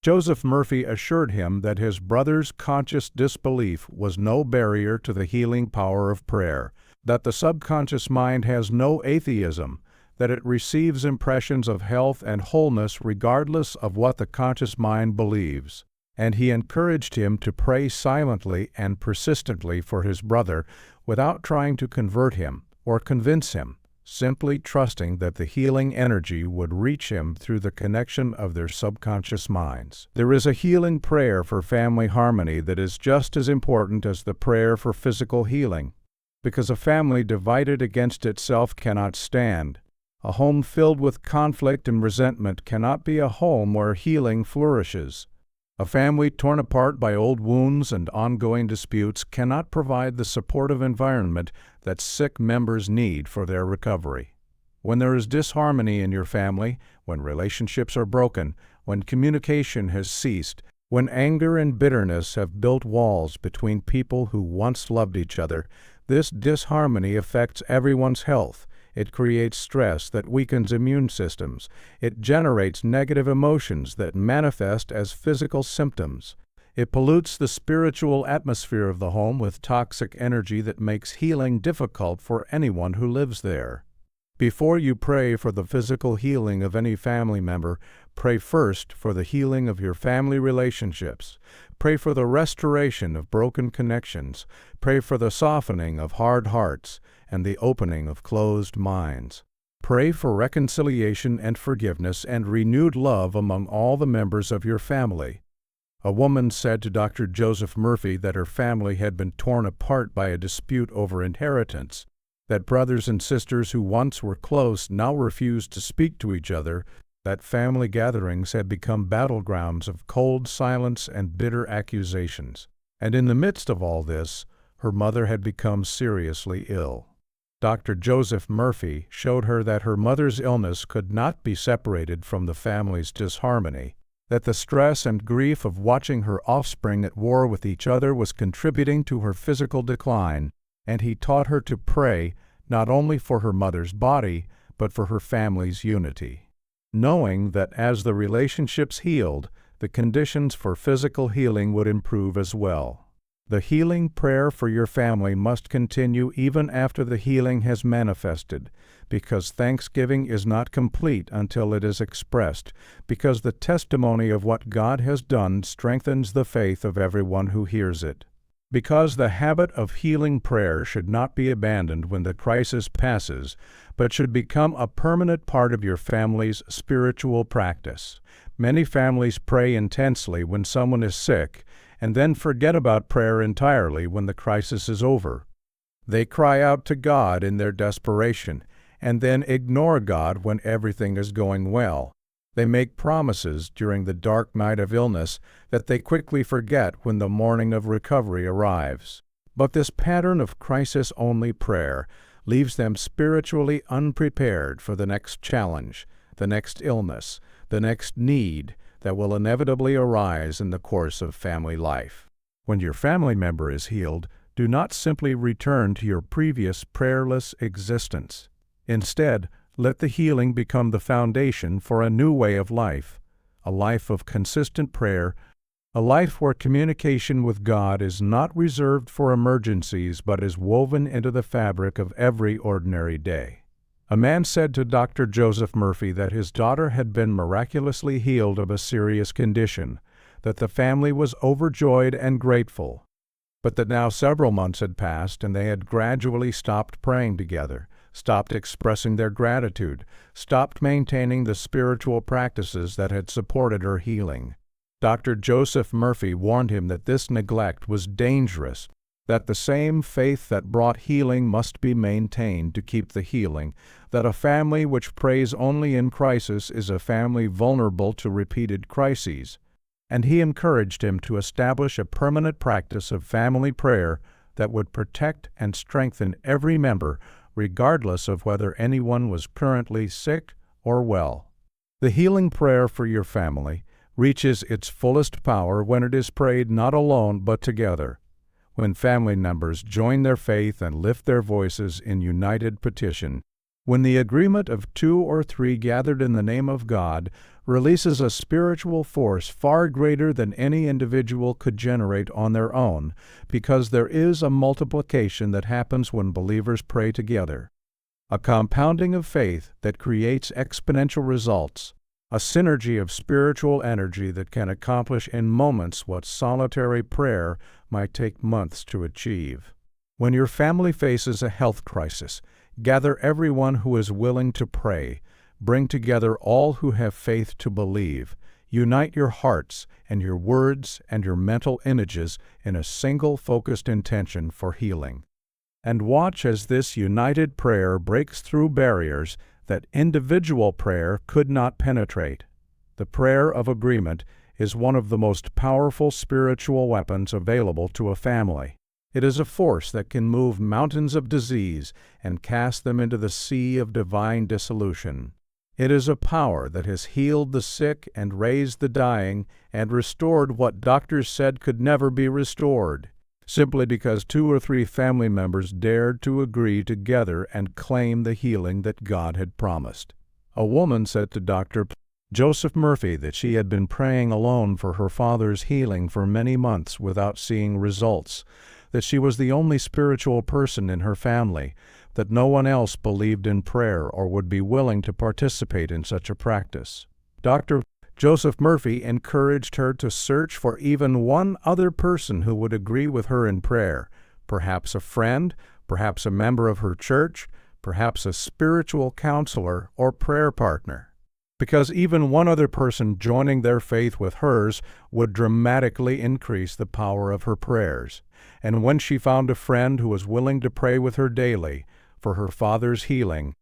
Joseph Murphy assured him that his brother's conscious disbelief was no barrier to the healing power of prayer, that the subconscious mind has no atheism, that it receives impressions of health and wholeness regardless of what the conscious mind believes. And he encouraged him to pray silently and persistently for his brother without trying to convert him or convince him, simply trusting that the healing energy would reach him through the connection of their subconscious minds. There is a healing prayer for family harmony that is just as important as the prayer for physical healing, because a family divided against itself cannot stand. A home filled with conflict and resentment cannot be a home where healing flourishes. A family torn apart by old wounds and ongoing disputes cannot provide the supportive environment that sick members need for their recovery. When there is disharmony in your family, when relationships are broken, when communication has ceased, when anger and bitterness have built walls between people who once loved each other, this disharmony affects everyone's health. It creates stress that weakens immune systems. It generates negative emotions that manifest as physical symptoms. It pollutes the spiritual atmosphere of the home with toxic energy that makes healing difficult for anyone who lives there. Before you pray for the physical healing of any family member, pray first for the healing of your family relationships. Pray for the restoration of broken connections. Pray for the softening of hard hearts and the opening of closed minds. Pray for reconciliation and forgiveness and renewed love among all the members of your family. A woman said to Dr. Joseph Murphy that her family had been torn apart by a dispute over inheritance, that brothers and sisters who once were close now refused to speak to each other, that family gatherings had become battlegrounds of cold silence and bitter accusations. And in the midst of all this, her mother had become seriously ill. Dr. Joseph Murphy showed her that her mother's illness could not be separated from the family's disharmony, that the stress and grief of watching her offspring at war with each other was contributing to her physical decline, and he taught her to pray not only for her mother's body, but for her family's unity, knowing that as the relationships healed, the conditions for physical healing would improve as well. The healing prayer for your family must continue even after the healing has manifested, because thanksgiving is not complete until it is expressed, because the testimony of what God has done strengthens the faith of everyone who hears it. Because the habit of healing prayer should not be abandoned when the crisis passes, but should become a permanent part of your family's spiritual practice. Many families pray intensely when someone is sick, and then forget about prayer entirely when the crisis is over. They cry out to God in their desperation, and then ignore God when everything is going well. They make promises during the dark night of illness that they quickly forget when the morning of recovery arrives. But this pattern of crisis-only prayer leaves them spiritually unprepared for the next challenge, the next illness, the next need that will inevitably arise in the course of family life. When your family member is healed, do not simply return to your previous prayerless existence. Instead, let the healing become the foundation for a new way of life, a life of consistent prayer, a life where communication with God is not reserved for emergencies but is woven into the fabric of every ordinary day. A man said to Dr. Joseph Murphy that his daughter had been miraculously healed of a serious condition, that the family was overjoyed and grateful, but that now several months had passed and they had gradually stopped praying together, stopped expressing their gratitude, stopped maintaining the spiritual practices that had supported her healing. Dr. Joseph Murphy warned him that this neglect was dangerous, that the same faith that brought healing must be maintained to keep the healing, that a family which prays only in crisis is a family vulnerable to repeated crises, and he encouraged him to establish a permanent practice of family prayer that would protect and strengthen every member, regardless of whether anyone was currently sick or well. The healing prayer for your family reaches its fullest power when it is prayed not alone but together, when family members join their faith and lift their voices in united petition, when the agreement of 2 or 3 gathered in the name of God releases a spiritual force far greater than any individual could generate on their own, because there is a multiplication that happens when believers pray together, a compounding of faith that creates exponential results, a synergy of spiritual energy that can accomplish in moments what solitary prayer might take months to achieve. When your family faces a health crisis, gather everyone who is willing to pray, bring together all who have faith to believe, unite your hearts and your words and your mental images in a single focused intention for healing. And watch as this united prayer breaks through barriers that individual prayer could not penetrate. The prayer of agreement is one of the most powerful spiritual weapons available to a family. It is a force that can move mountains of disease and cast them into the sea of divine dissolution. It is a power that has healed the sick and raised the dying and restored what doctors said could never be restored, simply because 2 or 3 family members dared to agree together and claim the healing that God had promised. A woman said to Dr. Joseph Murphy that she had been praying alone for her father's healing for many months without seeing results, that she was the only spiritual person in her family, that no one else believed in prayer or would be willing to participate in such a practice. Dr. Joseph Murphy encouraged her to search for even one other person who would agree with her in prayer, perhaps a friend, perhaps a member of her church, perhaps a spiritual counselor or prayer partner, because even one other person joining their faith with hers would dramatically increase the power of her prayers. And when she found a friend who was willing to pray with her daily for her father's healing,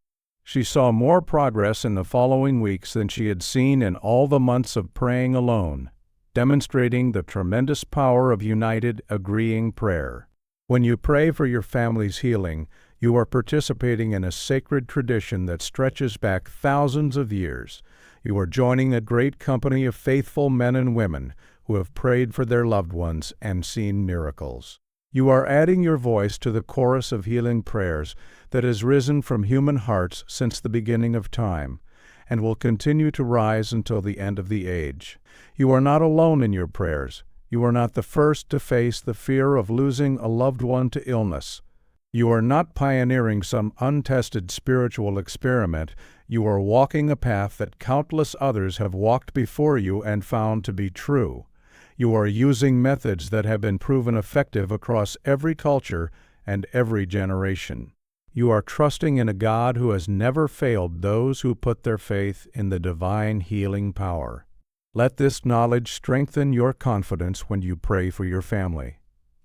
she saw more progress in the following weeks than she had seen in all the months of praying alone, demonstrating the tremendous power of united, agreeing prayer. When you pray for your family's healing, you are participating in a sacred tradition that stretches back thousands of years. You are joining a great company of faithful men and women who have prayed for their loved ones and seen miracles. You are adding your voice to the chorus of healing prayers that has risen from human hearts since the beginning of time, and will continue to rise until the end of the age. You are not alone in your prayers. You are not the first to face the fear of losing a loved one to illness. You are not pioneering some untested spiritual experiment. You are walking a path that countless others have walked before you and found to be true. You are using methods that have been proven effective across every culture and every generation. You are trusting in a God who has never failed those who put their faith in the divine healing power. Let this knowledge strengthen your confidence when you pray for your family.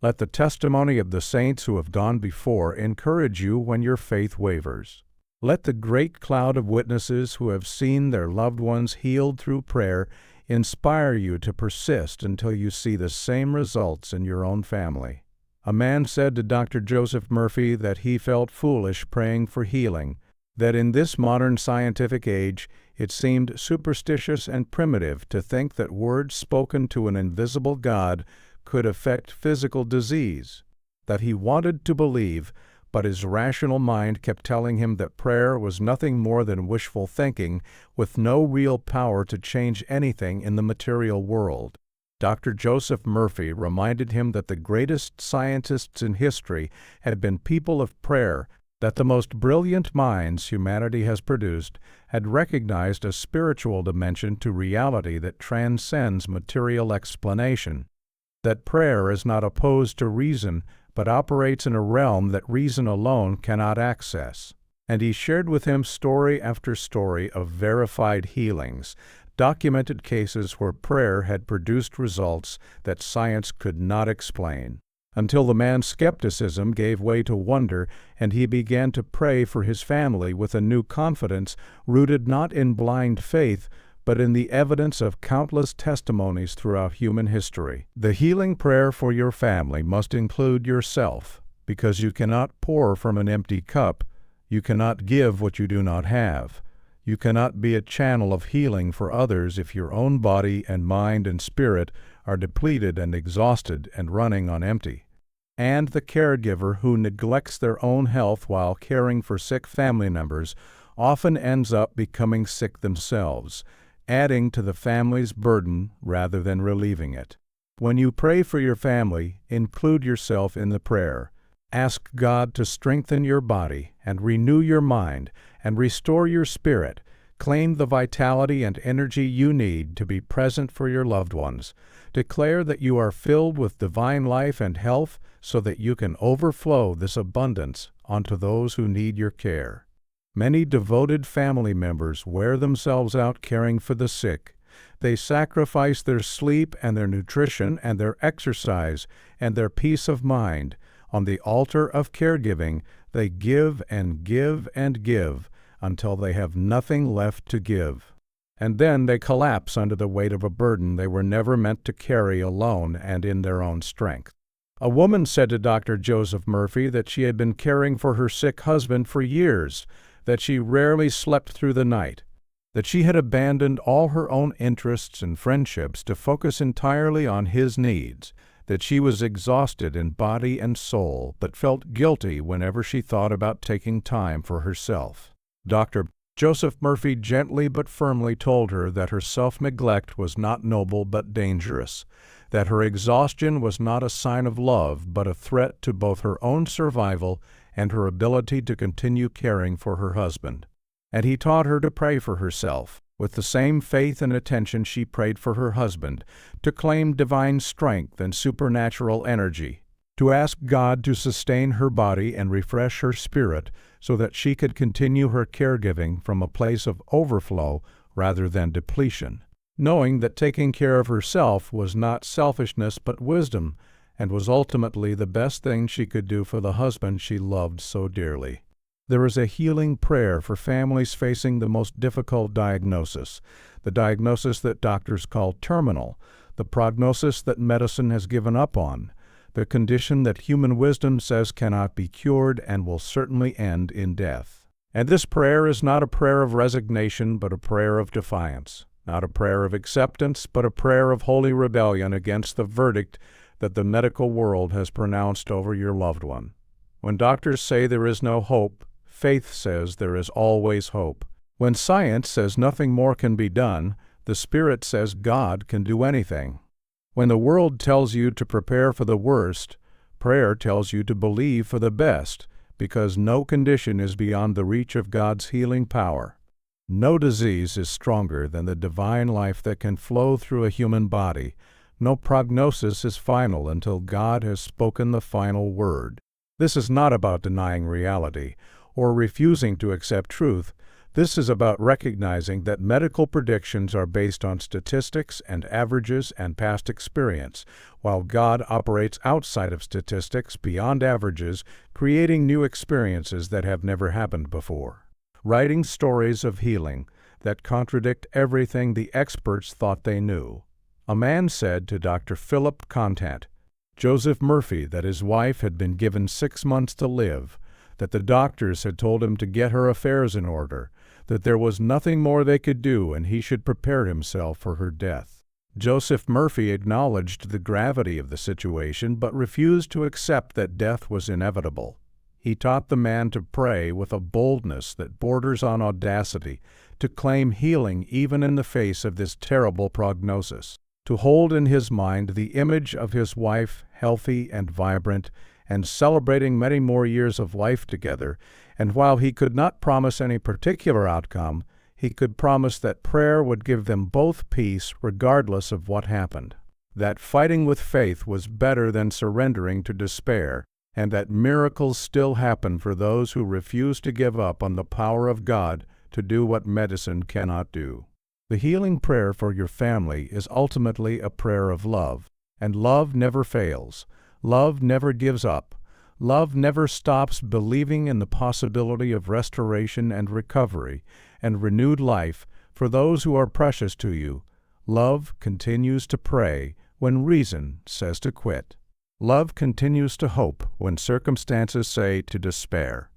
Let the testimony of the saints who have gone before encourage you when your faith wavers. Let the great cloud of witnesses who have seen their loved ones healed through prayer inspire you to persist until you see the same results in your own family. A man said to Dr. Joseph Murphy that he felt foolish praying for healing, that in this modern scientific age it seemed superstitious and primitive to think that words spoken to an invisible God could affect physical disease, that he wanted to believe, but his rational mind kept telling him that prayer was nothing more than wishful thinking with no real power to change anything in the material world. Dr. Joseph Murphy reminded him that the greatest scientists in history had been people of prayer, that the most brilliant minds humanity has produced had recognized a spiritual dimension to reality that transcends material explanation, that prayer is not opposed to reason, but operates in a realm that reason alone cannot access. And he shared with him story after story of verified healings, documented cases where prayer had produced results that science could not explain, until the man's skepticism gave way to wonder, and he began to pray for his family with a new confidence rooted not in blind faith, but in the evidence of countless testimonies throughout human history. The healing prayer for your family must include yourself, because you cannot pour from an empty cup. You cannot give what you do not have. You cannot be a channel of healing for others if your own body and mind and spirit are depleted and exhausted and running on empty. And the caregiver who neglects their own health while caring for sick family members often ends up becoming sick themselves, adding to the family's burden rather than relieving it. When you pray for your family, include yourself in the prayer. Ask God to strengthen your body and renew your mind and restore your spirit. Claim the vitality and energy you need to be present for your loved ones. Declare that you are filled with divine life and health so that you can overflow this abundance onto those who need your care. Many devoted family members wear themselves out caring for the sick. They sacrifice their sleep and their nutrition and their exercise and their peace of mind. On the altar of caregiving, they give and give and give until they have nothing left to give. And then they collapse under the weight of a burden they were never meant to carry alone and in their own strength. A woman said to Dr. Joseph Murphy that she had been caring for her sick husband for years, that she rarely slept through the night, that she had abandoned all her own interests and friendships to focus entirely on his needs, that she was exhausted in body and soul, but felt guilty whenever she thought about taking time for herself. Dr. Joseph Murphy gently but firmly told her that her self-neglect was not noble but dangerous, that her exhaustion was not a sign of love but a threat to both her own survival and her ability to continue caring for her husband. And he taught her to pray for herself, with the same faith and attention she prayed for her husband, to claim divine strength and supernatural energy, to ask God to sustain her body and refresh her spirit so that she could continue her caregiving from a place of overflow rather than depletion, knowing that taking care of herself was not selfishness but wisdom, and was ultimately the best thing she could do for the husband she loved so dearly. There is a healing prayer for families facing the most difficult diagnosis, the diagnosis that doctors call terminal, the prognosis that medicine has given up on, the condition that human wisdom says cannot be cured and will certainly end in death. And this prayer is not a prayer of resignation, but a prayer of defiance, not a prayer of acceptance, but a prayer of holy rebellion against the verdict that the medical world has pronounced over your loved one. When doctors say there is no hope, faith says there is always hope. When science says nothing more can be done, the Spirit says God can do anything. When the world tells you to prepare for the worst, prayer tells you to believe for the best, because no condition is beyond the reach of God's healing power. No disease is stronger than the divine life that can flow through a human body. No prognosis is final until God has spoken the final word. This is not about denying reality or refusing to accept truth. This is about recognizing that medical predictions are based on statistics and averages and past experience, while God operates outside of statistics, beyond averages, creating new experiences that have never happened before. Writing stories of healing that contradict everything the experts thought they knew. A man said to Dr. Philip Contant, Joseph Murphy, that his wife had been given 6 months to live, that the doctors had told him to get her affairs in order, that there was nothing more they could do and he should prepare himself for her death. Joseph Murphy acknowledged the gravity of the situation but refused to accept that death was inevitable. He taught the man to pray with a boldness that borders on audacity, to claim healing even in the face of this terrible prognosis, to hold in his mind the image of his wife, healthy and vibrant, and celebrating many more years of life together, and while he could not promise any particular outcome, he could promise that prayer would give them both peace regardless of what happened, that fighting with faith was better than surrendering to despair, and that miracles still happen for those who refuse to give up on the power of God to do what medicine cannot do. The healing prayer for your family is ultimately a prayer of love, and love never fails. Love never gives up. Love never stops believing in the possibility of restoration and recovery and renewed life for those who are precious to you. Love continues to pray when reason says to quit. Love continues to hope when circumstances say to despair.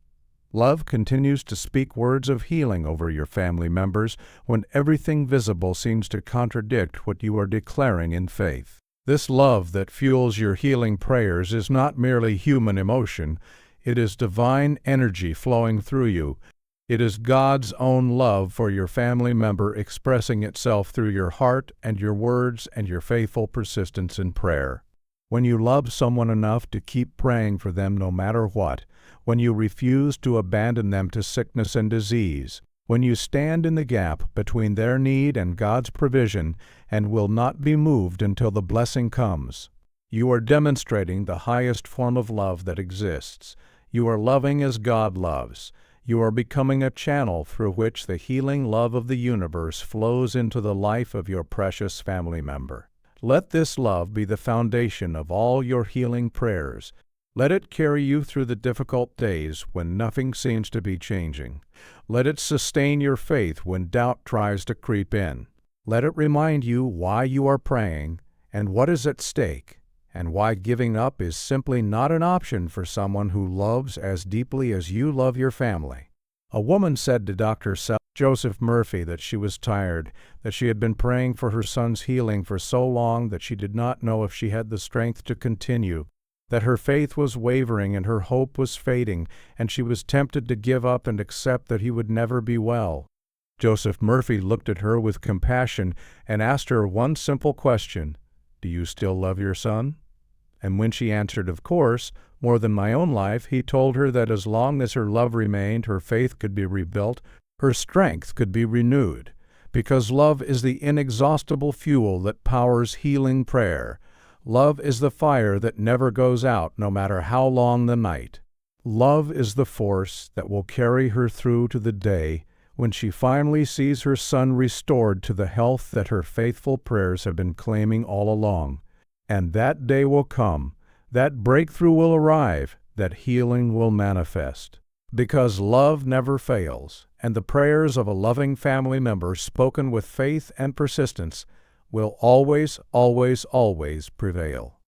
Love continues to speak words of healing over your family members when everything visible seems to contradict what you are declaring in faith. This love that fuels your healing prayers is not merely human emotion, it is divine energy flowing through you. It is God's own love for your family member expressing itself through your heart and your words and your faithful persistence in prayer. When you love someone enough to keep praying for them no matter what, when you refuse to abandon them to sickness and disease, when you stand in the gap between their need and God's provision and will not be moved until the blessing comes, you are demonstrating the highest form of love that exists. You are loving as God loves. You are becoming a channel through which the healing love of the universe flows into the life of your precious family member. Let this love be the foundation of all your healing prayers. Let it carry you through the difficult days when nothing seems to be changing. Let it sustain your faith when doubt tries to creep in. Let it remind you why you are praying and what is at stake, and why giving up is simply not an option for someone who loves as deeply as you love your family. A woman said to Dr. Joseph Murphy that she was tired, that she had been praying for her son's healing for so long that she did not know if she had the strength to continue, that her faith was wavering and her hope was fading, and she was tempted to give up and accept that he would never be well. Joseph Murphy looked at her with compassion and asked her one simple question, "Do you still love your son?" And when she answered, "Of course, more than my own life," he told her that as long as her love remained, her faith could be rebuilt, her strength could be renewed, because love is the inexhaustible fuel that powers healing prayer. Love is the fire that never goes out, no matter how long the night. Love is the force that will carry her through to the day when she finally sees her son restored to the health that her faithful prayers have been claiming all along. And that day will come, that breakthrough will arrive, that healing will manifest. Because love never fails, and the prayers of a loving family member spoken with faith and persistence will always, always, always prevail.